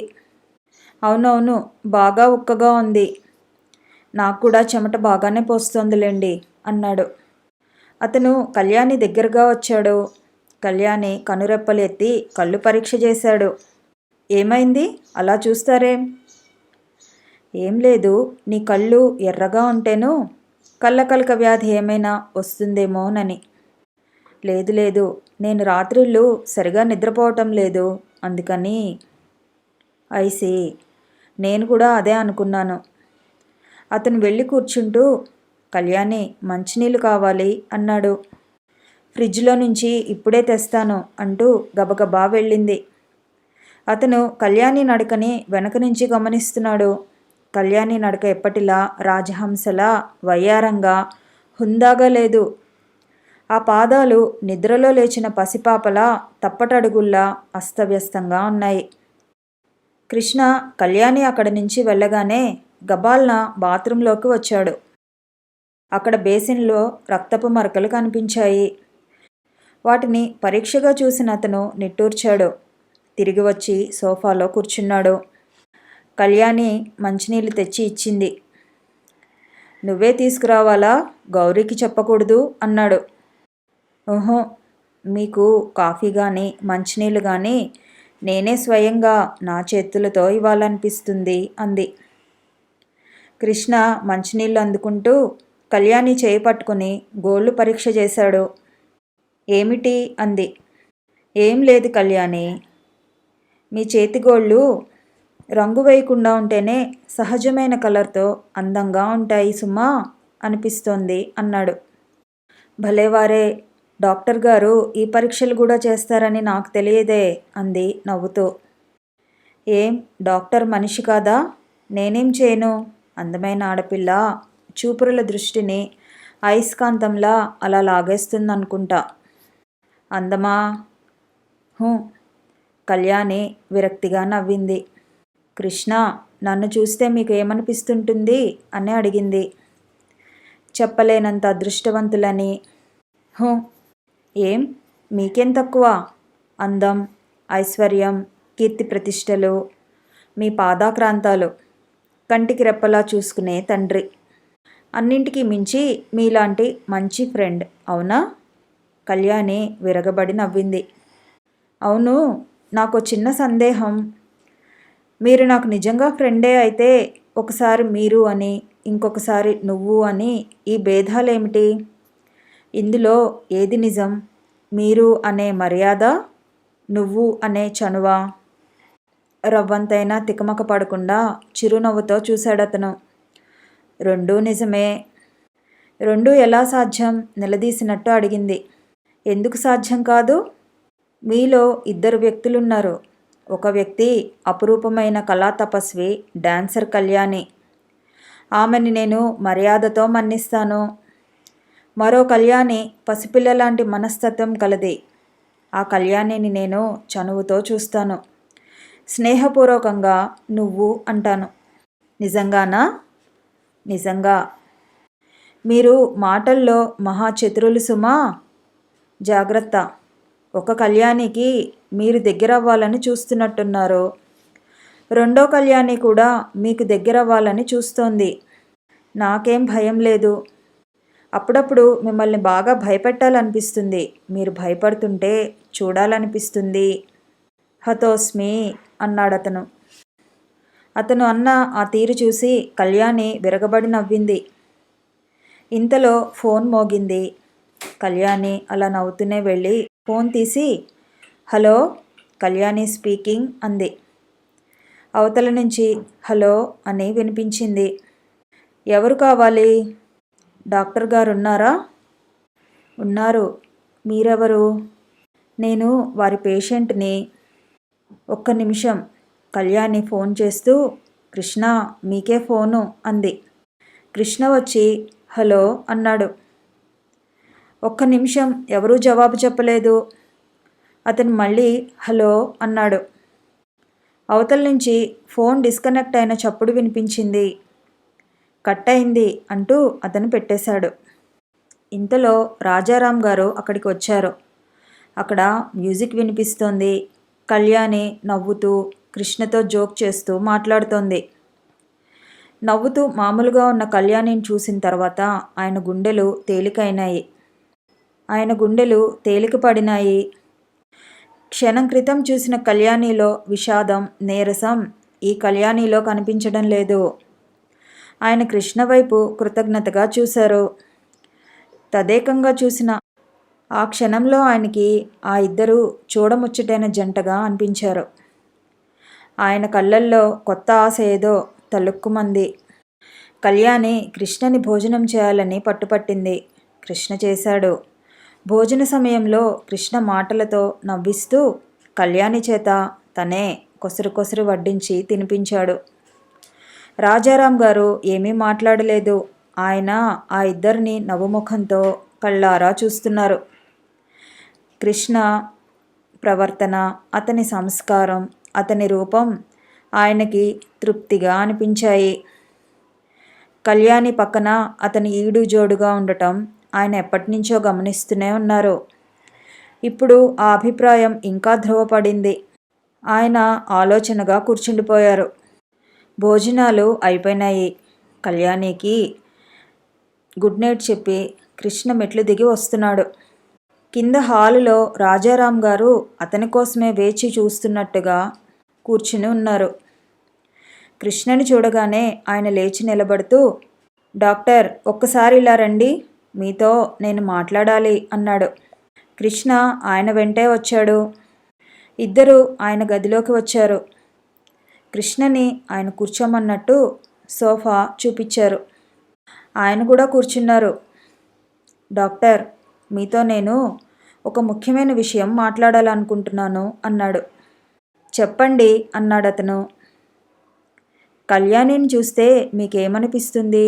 అవునవును, బాగా ఉక్కగా ఉంది. నాకు కూడా చెమట బాగానే పోస్తోందిలేండి అన్నాడు. అతను కళ్యాణి దగ్గరగా వచ్చాడు. కళ్యాణి కనురెప్పలు ఎత్తి కళ్ళు పరీక్ష చేశాడు. ఏమైంది అలా చూస్తారేం? ఏం లేదు, నీ కళ్ళు ఎర్రగా ఉంటేను కళ్ళకలక వ్యాధి ఏమైనా వస్తుందేమోనని. లేదు లేదు, నేను రాత్రిళ్ళు సరిగా నిద్రపోవటం లేదు, అందుకని. ఐసి, నేను కూడా అదే అనుకున్నాను. అతను వెళ్ళి కూర్చుంటూ, కళ్యాణి మంచినీళ్ళు కావాలి అన్నాడు. ఫ్రిడ్జ్లో నుంచి ఇప్పుడే తెస్తాను అంటూ గబగబా వెళ్ళింది. అతను కళ్యాణి నడకని వెనక నుంచి గమనిస్తున్నాడు. కళ్యాణి నడక ఎప్పటిలా రాజహంసలా వయ్యారంగా హుందాగా లేదు. ఆ పాదాలు నిద్రలో లేచిన పసిపాపలా తప్పటడుగుల్లా అస్తవ్యస్తంగా ఉన్నాయి. కృష్ణ కళ్యాణి అక్కడి నుంచి వెళ్ళగానే గబాల్న బాత్రూంలోకి వచ్చాడు. అక్కడ బేసిన్లో రక్తపు మరకలు కనిపించాయి. వాటిని పరీక్షగా చూసిన అతను నిట్టూర్చాడు. తిరిగి వచ్చి సోఫాలో కూర్చున్నాడు. కళ్యాణి మంచినీళ్ళు తెచ్చి ఇచ్చింది. నువ్వే తీసుకురావాలా, గౌరీకి చెప్పకూడదు అన్నాడు. ఓహో, మీకు కాఫీ కానీ మంచినీళ్ళు కానీ నేనే స్వయంగా నా చేతులతో ఇవ్వాలనిపిస్తుంది అంది. కృష్ణ మంచినీళ్ళు అందుకుంటూ కళ్యాణి చేయి పట్టుకుని గోళ్ళు పరీక్ష చేశాడు. ఏమిటి అంది. ఏం లేదు కళ్యాణి, మీ చేతిగోళ్ళు రంగు వేయకుండా ఉంటేనే సహజమైన కలర్తో అందంగా ఉంటాయి సుమా అనిపిస్తోంది అన్నాడు. భలేవారే, డాక్టర్ గారు ఈ పరీక్షలు కూడా చేస్తారని నాకు తెలియదే అంది నవ్వుతూ. ఏం డాక్టర్ మనిషి కాదా? నేనేం చేయను? అందమైన ఆడపిల్ల చూపురుల దృష్టిని అయస్కాంతంలా అలా లాగేస్తుందనుకుంటా. అందమా? కళ్యాణి విరక్తిగా నవ్వింది. కృష్ణ, నన్ను చూస్తే మీకు ఏమనిపిస్తుంటుంది అని అడిగింది. చెప్పలేనంత అదృష్టవంతులని. ఏం మీకేం తక్కువ? అందం, ఐశ్వర్యం, కీర్తి ప్రతిష్టలు, మీ పాదాక్రాంతాలు, కంటికి రెప్పలా చూసుకునే తండ్రి, అన్నింటికీ మించి మీలాంటి మంచి ఫ్రెండ్, అవునా? కళ్యాణి విరగబడి నవ్వింది. అవును, నాకు చిన్న సందేహం. మీరు నాకు నిజంగా ఫ్రెండే అయితే ఒకసారి మీరు అని, ఇంకొకసారి నువ్వు అని ఈ భేదాలేమిటి? ఇందులో ఏది నిజం? మీరు అనే మర్యాద, నువ్వు అనే చనువా? రవ్వంతైనా తికమక పడకుండా చిరునవ్వుతో చూశాడతను. రెండూ నిజమే. రెండూ ఎలా సాధ్యం నిలదీసినట్టు అడిగింది. ఎందుకు సాధ్యం కాదు? మీలో ఇద్దరు వ్యక్తులున్నారు. ఒక వ్యక్తి అపురూపమైన కళా తపస్వి, డాన్సర్ కళ్యాణి. ఆమెని నేను మర్యాదతో మన్నిస్తాను. మరో కళ్యాణి పసిపిల్లలాంటి మనస్తత్వం కలది. ఆ కళ్యాణిని నేను చనువుతో చూస్తాను. స్నేహపూర్వకంగా నువ్వు అంటాను. నిజంగానా? నిజంగా. మీరు మాటల్లో మహా చతురులు సుమా. జాగ్రత్త. ఒక కళ్యాణికి మీరు దగ్గరవ్వాలని చూస్తున్నట్టున్నారు. రెండో కళ్యాణి కూడా మీకు దగ్గరవ్వాలని చూస్తోంది. నాకేం భయం లేదు. అప్పుడప్పుడు మిమ్మల్ని బాగా భయపెట్టాలనిపిస్తుంది. మీరు భయపడుతుంటే చూడాలనిపిస్తుంది. హతోస్మి అన్నాడతను. అతను అన్న ఆ తీరు చూసి కళ్యాణి విరగబడి నవ్వింది. ఇంతలో ఫోన్ మోగింది. కళ్యాణి అలా నవ్వుతూనే వెళ్ళి ఫోన్ తీసి హలో, కళ్యాణి స్పీకింగ్ అంది. అవతల నుంచి హలో అని వినిపించింది. ఎవరు కావాలి? డాక్టర్ గారు ఉన్నారా? ఉన్నారు. మీరెవరు? నేను వారి పేషెంట్ని. ఒక్క నిమిషం. కళ్యాణి ఫోన్ చేస్తూ కృష్ణ మీకే ఫోను అంది. కృష్ణ వచ్చి హలో అన్నాడు. ఒక్క నిమిషం ఎవరూ జవాబు చెప్పలేదు. అతను మళ్ళీ హలో అన్నాడు. అవతల నుంచి ఫోన్ డిస్కనెక్ట్ అయిన చప్పుడు వినిపించింది. కట్ అయింది అంటూ అతను పెట్టేశాడు. ఇంతలో రాజారాం గారు అక్కడికి వచ్చారు. అక్కడ మ్యూజిక్ వినిపిస్తోంది. కళ్యాణి నవ్వుతూ కృష్ణతో జోక్ చేస్తూ మాట్లాడుతోంది. నవ్వుతూ మామూలుగా ఉన్న కళ్యాణిని చూసిన తర్వాత ఆయన గుండెలు తేలిక పడినాయి. క్షణం క్రితం చూసిన కళ్యాణిలో విషాదం, నీరసం ఈ కళ్యాణిలో కనిపించడం లేదు. ఆయన కృష్ణ వైపు కృతజ్ఞతగా చూశారు. తదేకంగా చూసిన ఆ క్షణంలో ఆయనకి ఆ ఇద్దరు చూడముచ్చటైన జంటగా అనిపించారు. ఆయన కళ్ళల్లో కొత్త ఆశ ఏదో తలుక్కుమంది. కళ్యాణి కృష్ణని భోజనం చేయాలని పట్టుపట్టింది. కృష్ణ చేశాడు. భోజన సమయంలో కృష్ణ మాటలతో నవ్విస్తూ కళ్యాణి చేత తనే కొసరు వడ్డించి తినిపించాడు. రాజారాం గారు ఏమీ మాట్లాడలేదు. ఆయన ఆ ఇద్దరిని నవ్వుముఖంతో కళ్ళారా చూస్తున్నారు. కృష్ణ ప్రవర్తన, అతని సంస్కారం, అతని రూపం ఆయనకి తృప్తిగా అనిపించాయి. కళ్యాణి పక్కన అతని ఈడు జోడుగా ఉండటం ఆయన ఎప్పటినుంచో గమనిస్తూనే ఉన్నారు. ఇప్పుడు ఆ అభిప్రాయం ఇంకా ధృవపడింది. ఆయన ఆలోచనగా కూర్చుండిపోయారు. భోజనాలు అయిపోయినాయి. కళ్యాణికి గుడ్ నైట్ చెప్పి కృష్ణ మెట్లు దిగి వస్తున్నాడు. కింద హాలులో రాజారాం గారు అతని కోసమే వేచి చూస్తున్నట్టుగా కూర్చుని ఉన్నారు. కృష్ణని చూడగానే ఆయన లేచి నిలబడుతూ డాక్టర్ ఒక్కసారి ఇలా రండి, మీతో నేను మాట్లాడాలి అన్నాడు. కృష్ణ ఆయన వెంటే వచ్చాడు. ఇద్దరు ఆయన గదిలోకి వచ్చారు. కృష్ణని ఆయన కూర్చోమన్నట్టు సోఫా చూపించారు. ఆయన కూడా కూర్చున్నారు. డాక్టర్ మీతో నేను ఒక ముఖ్యమైన విషయం మాట్లాడాలనుకుంటున్నాను అన్నాడు. చెప్పండి అన్నాడు అతను. కళ్యాణిని చూస్తే మీకేమనిపిస్తుంది?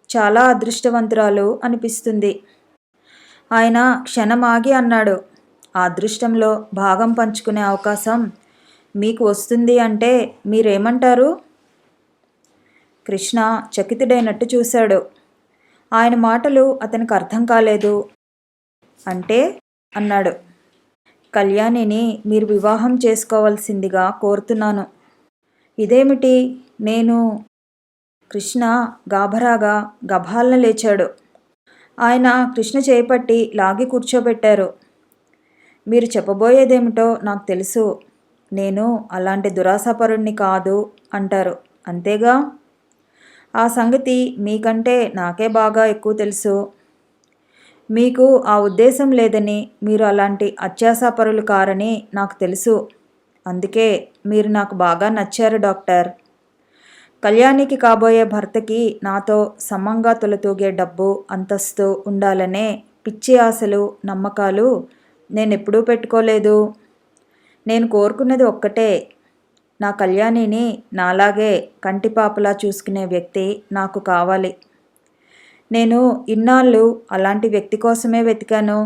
చాలా అదృష్టవంతురాలు అనిపిస్తుంది. ఆయన క్షణం ఆగి అన్నాడు. ఆ అదృష్టంలో భాగం పంచుకునే అవకాశం మీకు వస్తుంది అంటే మీరేమంటారు? కృష్ణ చకితుడైనట్టు చూశాడు. ఆయన మాటలు అతనికి అర్థం కాలేదు. అంటే అన్నాడు. కళ్యాణిని మీరు వివాహం చేసుకోవాల్సిందిగా కోరుతున్నాను. ఇదేమిటి నేను? కృష్ణ గాభరాగా గభాలన లేచాడు. ఆయన కృష్ణ చేపట్టి లాగి కూర్చోబెట్టారు. మీరు చెప్పబోయేదేమిటో నాకు తెలుసు. నేను అలాంటి దురాశపరుణ్ణి కాదు అంటారు, అంతేగా? ఆ సంగతి మీకంటే నాకే బాగా ఎక్కువ తెలుసు. మీకు ఆ ఉద్దేశం లేదని, మీరు అలాంటి అత్యాశాపరులు కారని నాకు తెలుసు. అందుకే మీరు నాకు బాగా నచ్చారు డాక్టర్. కళ్యాణికి కాబోయే భర్తకి నాతో సమంగా తొలతూగే డబ్బు, అంతస్తు ఉండాలనే పిచ్చి ఆశలు, నమ్మకాలు నేనెప్పుడూ పెట్టుకోలేదు. నేను కోరుకున్నది ఒక్కటే, నా కళ్యాణిని నాలాగే కంటిపాపలా చూసుకునే వ్యక్తి నాకు కావాలి. నేను ఇన్నాళ్ళు అలాంటి వ్యక్తి కోసమే వెతికాను.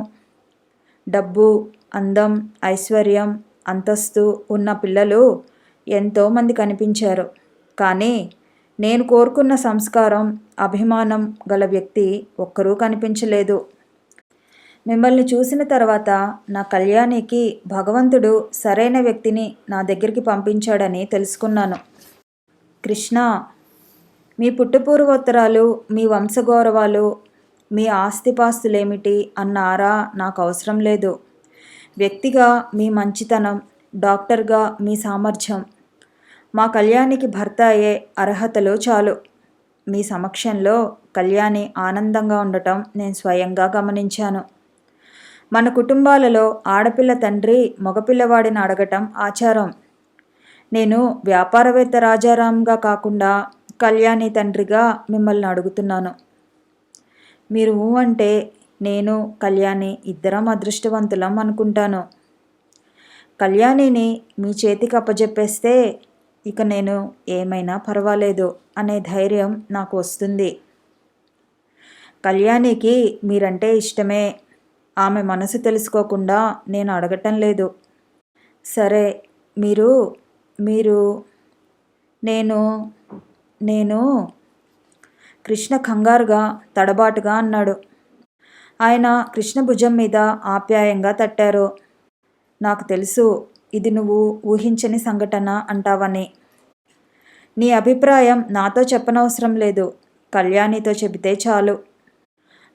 డబ్బు, అందం, ఐశ్వర్యం, అంతస్తు ఉన్న పిల్లలు ఎంతోమంది కనిపించారు. కానీ నేను కోరుకున్న సంస్కారం, అభిమానం గల వ్యక్తి ఒక్కరూ కనిపించలేదు. మిమ్మల్ని చూసిన తర్వాత నా కళ్యాణికి భగవంతుడు సరైన వ్యక్తిని నా దగ్గరికి పంపించాడని తెలుసుకున్నాను. కృష్ణ, మీ పుట్టుపూర్వోత్తరాలు, మీ వంశగౌరవాలు, మీ ఆస్తిపాస్తులేమిటి అన్న ఆరా నాకు అవసరం లేదు. వ్యక్తిగా మీ మంచితనం, డాక్టర్గా మీ సామర్థ్యం, మా కళ్యాణికి భర్త అయ్యే అర్హతలు చాలు. మీ సమక్షంలో కళ్యాణి ఆనందంగా ఉండటం నేను స్వయంగా గమనించాను. మన కుటుంబాలలో ఆడపిల్ల తండ్రి మగపిల్లవాడిని అడగటం ఆచారం. నేను వ్యాపారవేత్త రాజారాంగా కాకుండా కళ్యాణి తండ్రిగా మిమ్మల్ని అడుగుతున్నాను. మీరు ఊ అంటే నేను కళ్యాణి ఇద్దరం అదృష్టవంతులం అనుకుంటాను. కళ్యాణిని మీ చేతికి అప్పజెప్పేస్తే ఇక నేను ఏమైనా పర్వాలేదు అనే ధైర్యం నాకు వస్తుంది. కళ్యాణికి మీరంటే ఇష్టమే. ఆమె మనసు తెలుసుకోకుండా నేను అడగటం లేదు. సరే, మీరు మీరు నేను నేను కృష్ణ కంగారుగా తడబాటుగా అన్నాడు. ఆయన కృష్ణ భుజం మీద ఆప్యాయంగా తట్టారు. నాకు తెలుసు ఇది నువ్వు ఊహించని సంఘటన అంటావని. నీ అభిప్రాయం నాతో చెప్పనవసరం లేదు, కళ్యాణితో చెబితే చాలు.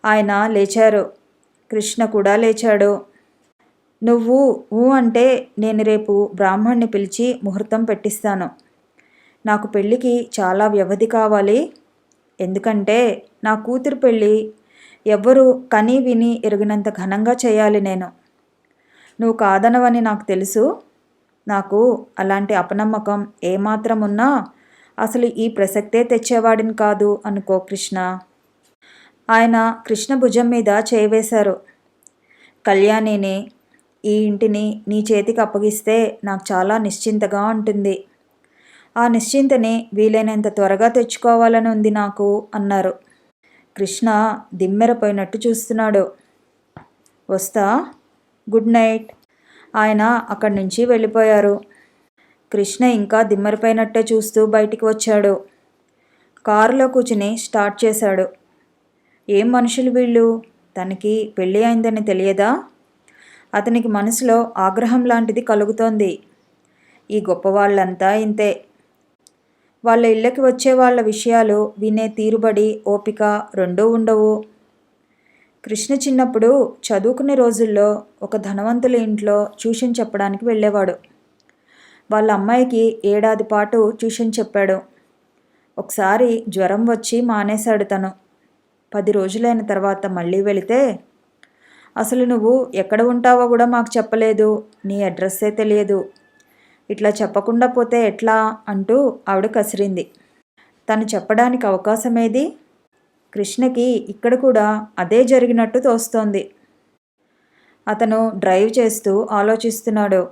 ఆయన లేచారు. కృష్ణ కూడా లేచాడు. నువ్వు ఊ అంటే నేను రేపు బ్రాహ్మణ్ణి పిలిచి ముహూర్తం పెట్టిస్తాను. నాకు పెళ్ళికి చాలా వ్యవధి కావాలి. ఎందుకంటే నా కూతురు పెళ్ళి ఎవ్వరూ కనీ విని ఎరిగినంత ఘనంగా చేయాలి నేను. నువ్వు కాదనవని నాకు తెలుసు. నాకు అలాంటి అపనమ్మకం ఏమాత్రం ఉన్నా అసలు ఈ ప్రసక్తే తెచ్చేవాడిని కాదు అనుకో కృష్ణ. ఆయన కృష్ణ భుజం మీద చేవేశారు. కళ్యాణిని, ఈ ఇంటిని నీ చేతికి అప్పగిస్తే నాకు చాలా నిశ్చింతగా ఉంటుంది. ఆ నిశ్చింతని వీలైనంత త్వరగా తెచ్చుకోవాలని ఉంది నాకు అన్నారు. కృష్ణ దిమ్మెరపోయినట్టు చూస్తున్నాడు. వస్తా, గుడ్ నైట్. ఆయన అక్కడి నుంచి వెళ్ళిపోయారు. కృష్ణ ఇంకా దిమ్మెరపోయినట్టే చూస్తూ బయటికి వచ్చాడు. కారులో కూర్చుని స్టార్ట్ చేశాడు. ఏం మనుషులు వీళ్ళు, తనకి పెళ్ళి అయిందని తెలియదా? అతనికి మనసులో ఆగ్రహం లాంటిది కలుగుతోంది. ఈ గొప్పవాళ్ళంతా ఇంతే. వాళ్ళ ఇళ్ళకి వచ్చే వాళ్ళ విషయాలు వినే తీరుబడి, ఓపిక రెండూ ఉండవు. కృష్ణ చిన్నప్పుడు చదువుకునే రోజుల్లో ఒక ధనవంతుల ఇంట్లో ట్యూషన్ చెప్పడానికి వెళ్ళేవాడు. వాళ్ళ అమ్మాయికి ఏడాది పాటు ట్యూషన్ చెప్పాడు. ఒకసారి జ్వరం వచ్చి మానేశాడు తను. 10 రోజులైన తర్వాత మళ్ళీ వెళితే, అసలు నువ్వు ఎక్కడ ఉంటావో కూడా మాకు చెప్పలేదు, నీ అడ్రస్సే తెలియదు, ఇట్లా చెప్పకుండా పోతే ఎట్లా అంటూ ఆవిడ కసిరింది. తను చెప్పడానికి అవకాశమేది? కృష్ణకి ఇక్కడ కూడా అదే జరిగినట్టు తోస్తోంది. అతను డ్రైవ్ చేస్తూ ఆలోచిస్తున్నాడు.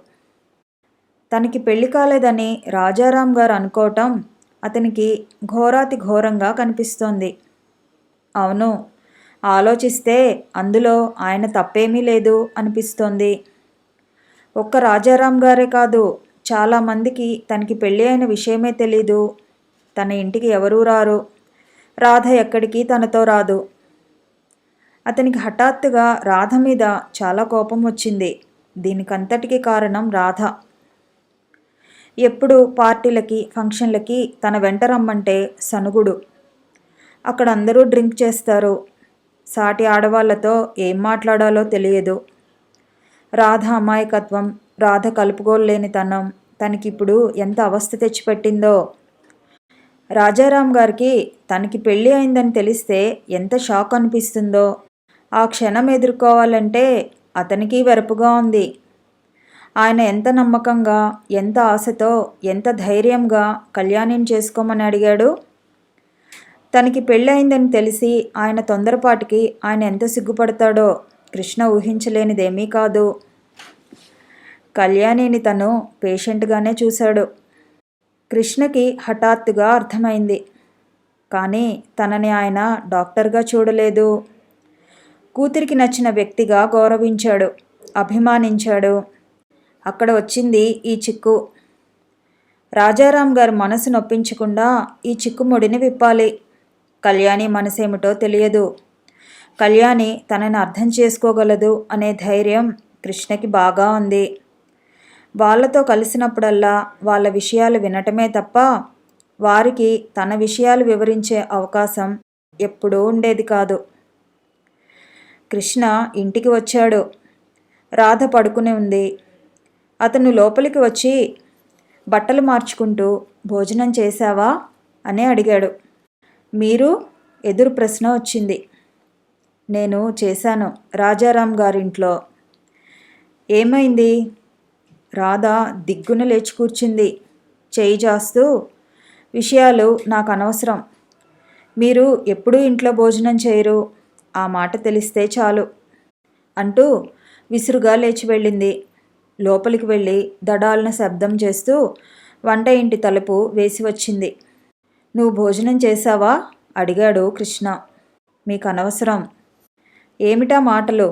తనకి పెళ్లి కాలేదని రాజారాం గారు అనుకోవటం అతనికి ఘోరాతి ఘోరంగా కనిపిస్తోంది. అవును, ఆలోచిస్తే అందులో ఆయన తప్పేమీ లేదు అనిపిస్తోంది. ఒక్క రాజారాం గారే కాదు, చాలామందికి తనకి పెళ్ళి అయిన విషయమే తెలీదు. తన ఇంటికి ఎవరూ రారు. రాధ ఎక్కడికి తనతో రాదు. అతనికి హఠాత్తుగా రాధ మీద చాలా కోపం వచ్చింది. దీనికంతటికీ కారణం రాధ. ఎప్పుడు పార్టీలకి, ఫంక్షన్లకి తన వెంట రమ్మంటే సనుగుడు. అక్కడ అందరూ డ్రింక్ చేస్తారు. సాటి ఆడవాళ్లతో ఏం మాట్లాడాలో తెలియదు. రాధ అమాయకత్వం, రాధ కలుపుకోలేనితనం తనకిప్పుడు ఎంత అవస్థ తెచ్చిపెట్టిందో. రాజారాం గారికి తనకి పెళ్ళి అయిందని తెలిస్తే ఎంత షాక్ అనిపిస్తుందో. ఆ క్షణం ఎదుర్కోవాలంటే అతనికి వెరపుగా ఉంది. ఆయన ఎంత నమ్మకంగా, ఎంత ఆశతో, ఎంత ధైర్యంగా కళ్యాణిని చేసుకోమని అడిగాడు. తనకి పెళ్ళయిందని తెలిసి ఆయన తొందరపాటుకి ఆయన ఎంత సిగ్గుపడతాడో కృష్ణ ఊహించలేనిదేమీ కాదు. కళ్యాణిని తను పేషెంట్గానే చూశాడు. కృష్ణకి హఠాత్తుగా అర్థమైంది. కానీ తనని ఆయన డాక్టర్గా చూడలేదు. కూతురికి నచ్చిన వ్యక్తిగా గౌరవించాడు, అభిమానించాడు. అక్కడ వచ్చింది ఈ చిక్కు. రాజారాం గారి మనసు నొప్పించకుండా ఈ చిక్కుముడిని విప్పాలి. కళ్యాణి మనసేమిటో తెలియదు. కళ్యాణి తనని అర్థం చేసుకోగలదు అనే ధైర్యం కృష్ణకి బాగా ఉంది. వాళ్ళతో కలిసినప్పుడల్లా వాళ్ళ విషయాలు వినటమే తప్ప వారికి తన విషయాలు వివరించే అవకాశం ఎప్పుడూ ఉండేది కాదు. కృష్ణ ఇంటికి వచ్చాడు. రాధ పడుకుని ఉంది. అతను లోపలికి వచ్చి బట్టలు మార్చుకుంటూ భోజనం చేశావా అని అడిగాడు. మీరు? ఎదురు ప్రశ్న వచ్చింది. నేను చేశాను, రాజారాం గారింట్లో. ఏమైంది? రాధ దిగ్గున లేచి కూర్చుంది, చేయి జాస్తూ. విషయాలు నాకు అనవసరం. మీరు ఎప్పుడూ ఇంట్లో భోజనం చేయరు, ఆ మాట తెలిస్తే చాలు అంటూ విసురుగా లేచి వెళ్ళింది. లోపలికి వెళ్ళి దడాలన శబ్దం చేస్తూ వంట ఇంటి తలుపు వేసి వచ్చింది. నువ్వు భోజనం చేశావా? అడిగాడు కృష్ణ. మీకు అనవసరం. ఏమిటా మాటలు?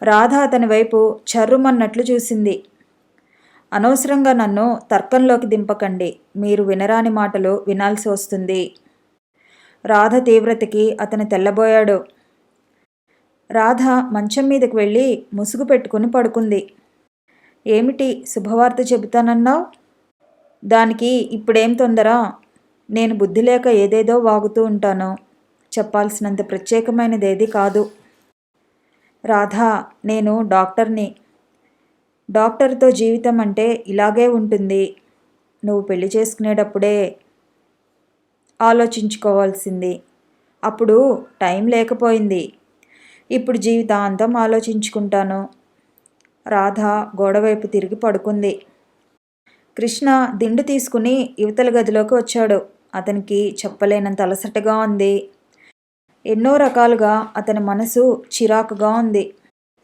రాధ అతని వైపు చర్రుమన్నట్లు చూసింది. అనవసరంగా నన్ను తర్కంలోకి దింపకండి, మీరు వినరాని మాటలు వినాల్సి వస్తుంది. రాధ తీవ్రతకి అతను తెల్లబోయాడు. రాధ మంచం మీదకి వెళ్ళి ముసుగు పెట్టుకుని పడుకుంది. ఏమిటి శుభవార్త చెబుతానన్నావు? దానికి ఇప్పుడేం తొందర? నేను బుద్ధి లేక ఏదేదో వాగుతూ ఉంటాను, చెప్పాల్సినంత ప్రత్యేకమైనదేది కాదు. రాధా, నేను డాక్టర్ని. డాక్టర్తో జీవితం అంటే ఇలాగే ఉంటుంది. నువ్వు పెళ్లి చేసుకునేటప్పుడే ఆలోచించుకోవాల్సింది. అప్పుడు టైం లేకపోయింది. ఇప్పుడు జీవితాంతం ఆలోచించుకుంటాను. రాధ గోడవైపు తిరిగి పడుకుంది. కృష్ణ దిండు తీసుకుని యువతల గదిలోకి వచ్చాడు. అతనికి చెప్పలేనంత అలసటగా ఉంది. ఎన్నో రకాలుగా అతని మనసు చిరాకుగా ఉంది.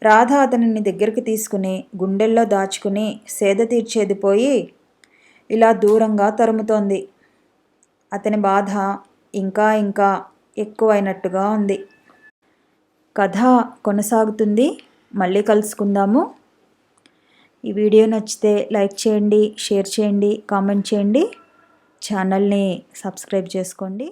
రాధ అతనిని దగ్గరికి తీసుకుని గుండెల్లో దాచుకుని సేద తీర్చేది పోయి ఇలా దూరంగా తరుముతోంది. అతని బాధ ఇంకా ఇంకా ఎక్కువైనట్టుగా ఉంది. కథ కొనసాగుతుంది. మళ్ళీ కలుసుకుందాము. ఈ వీడియో నచ్చితే లైక్ చేయండి, షేర్ చేయండి, కామెంట్ చేయండి. ఛానల్ని సబ్స్క్రైబ్ చేసుకోండి.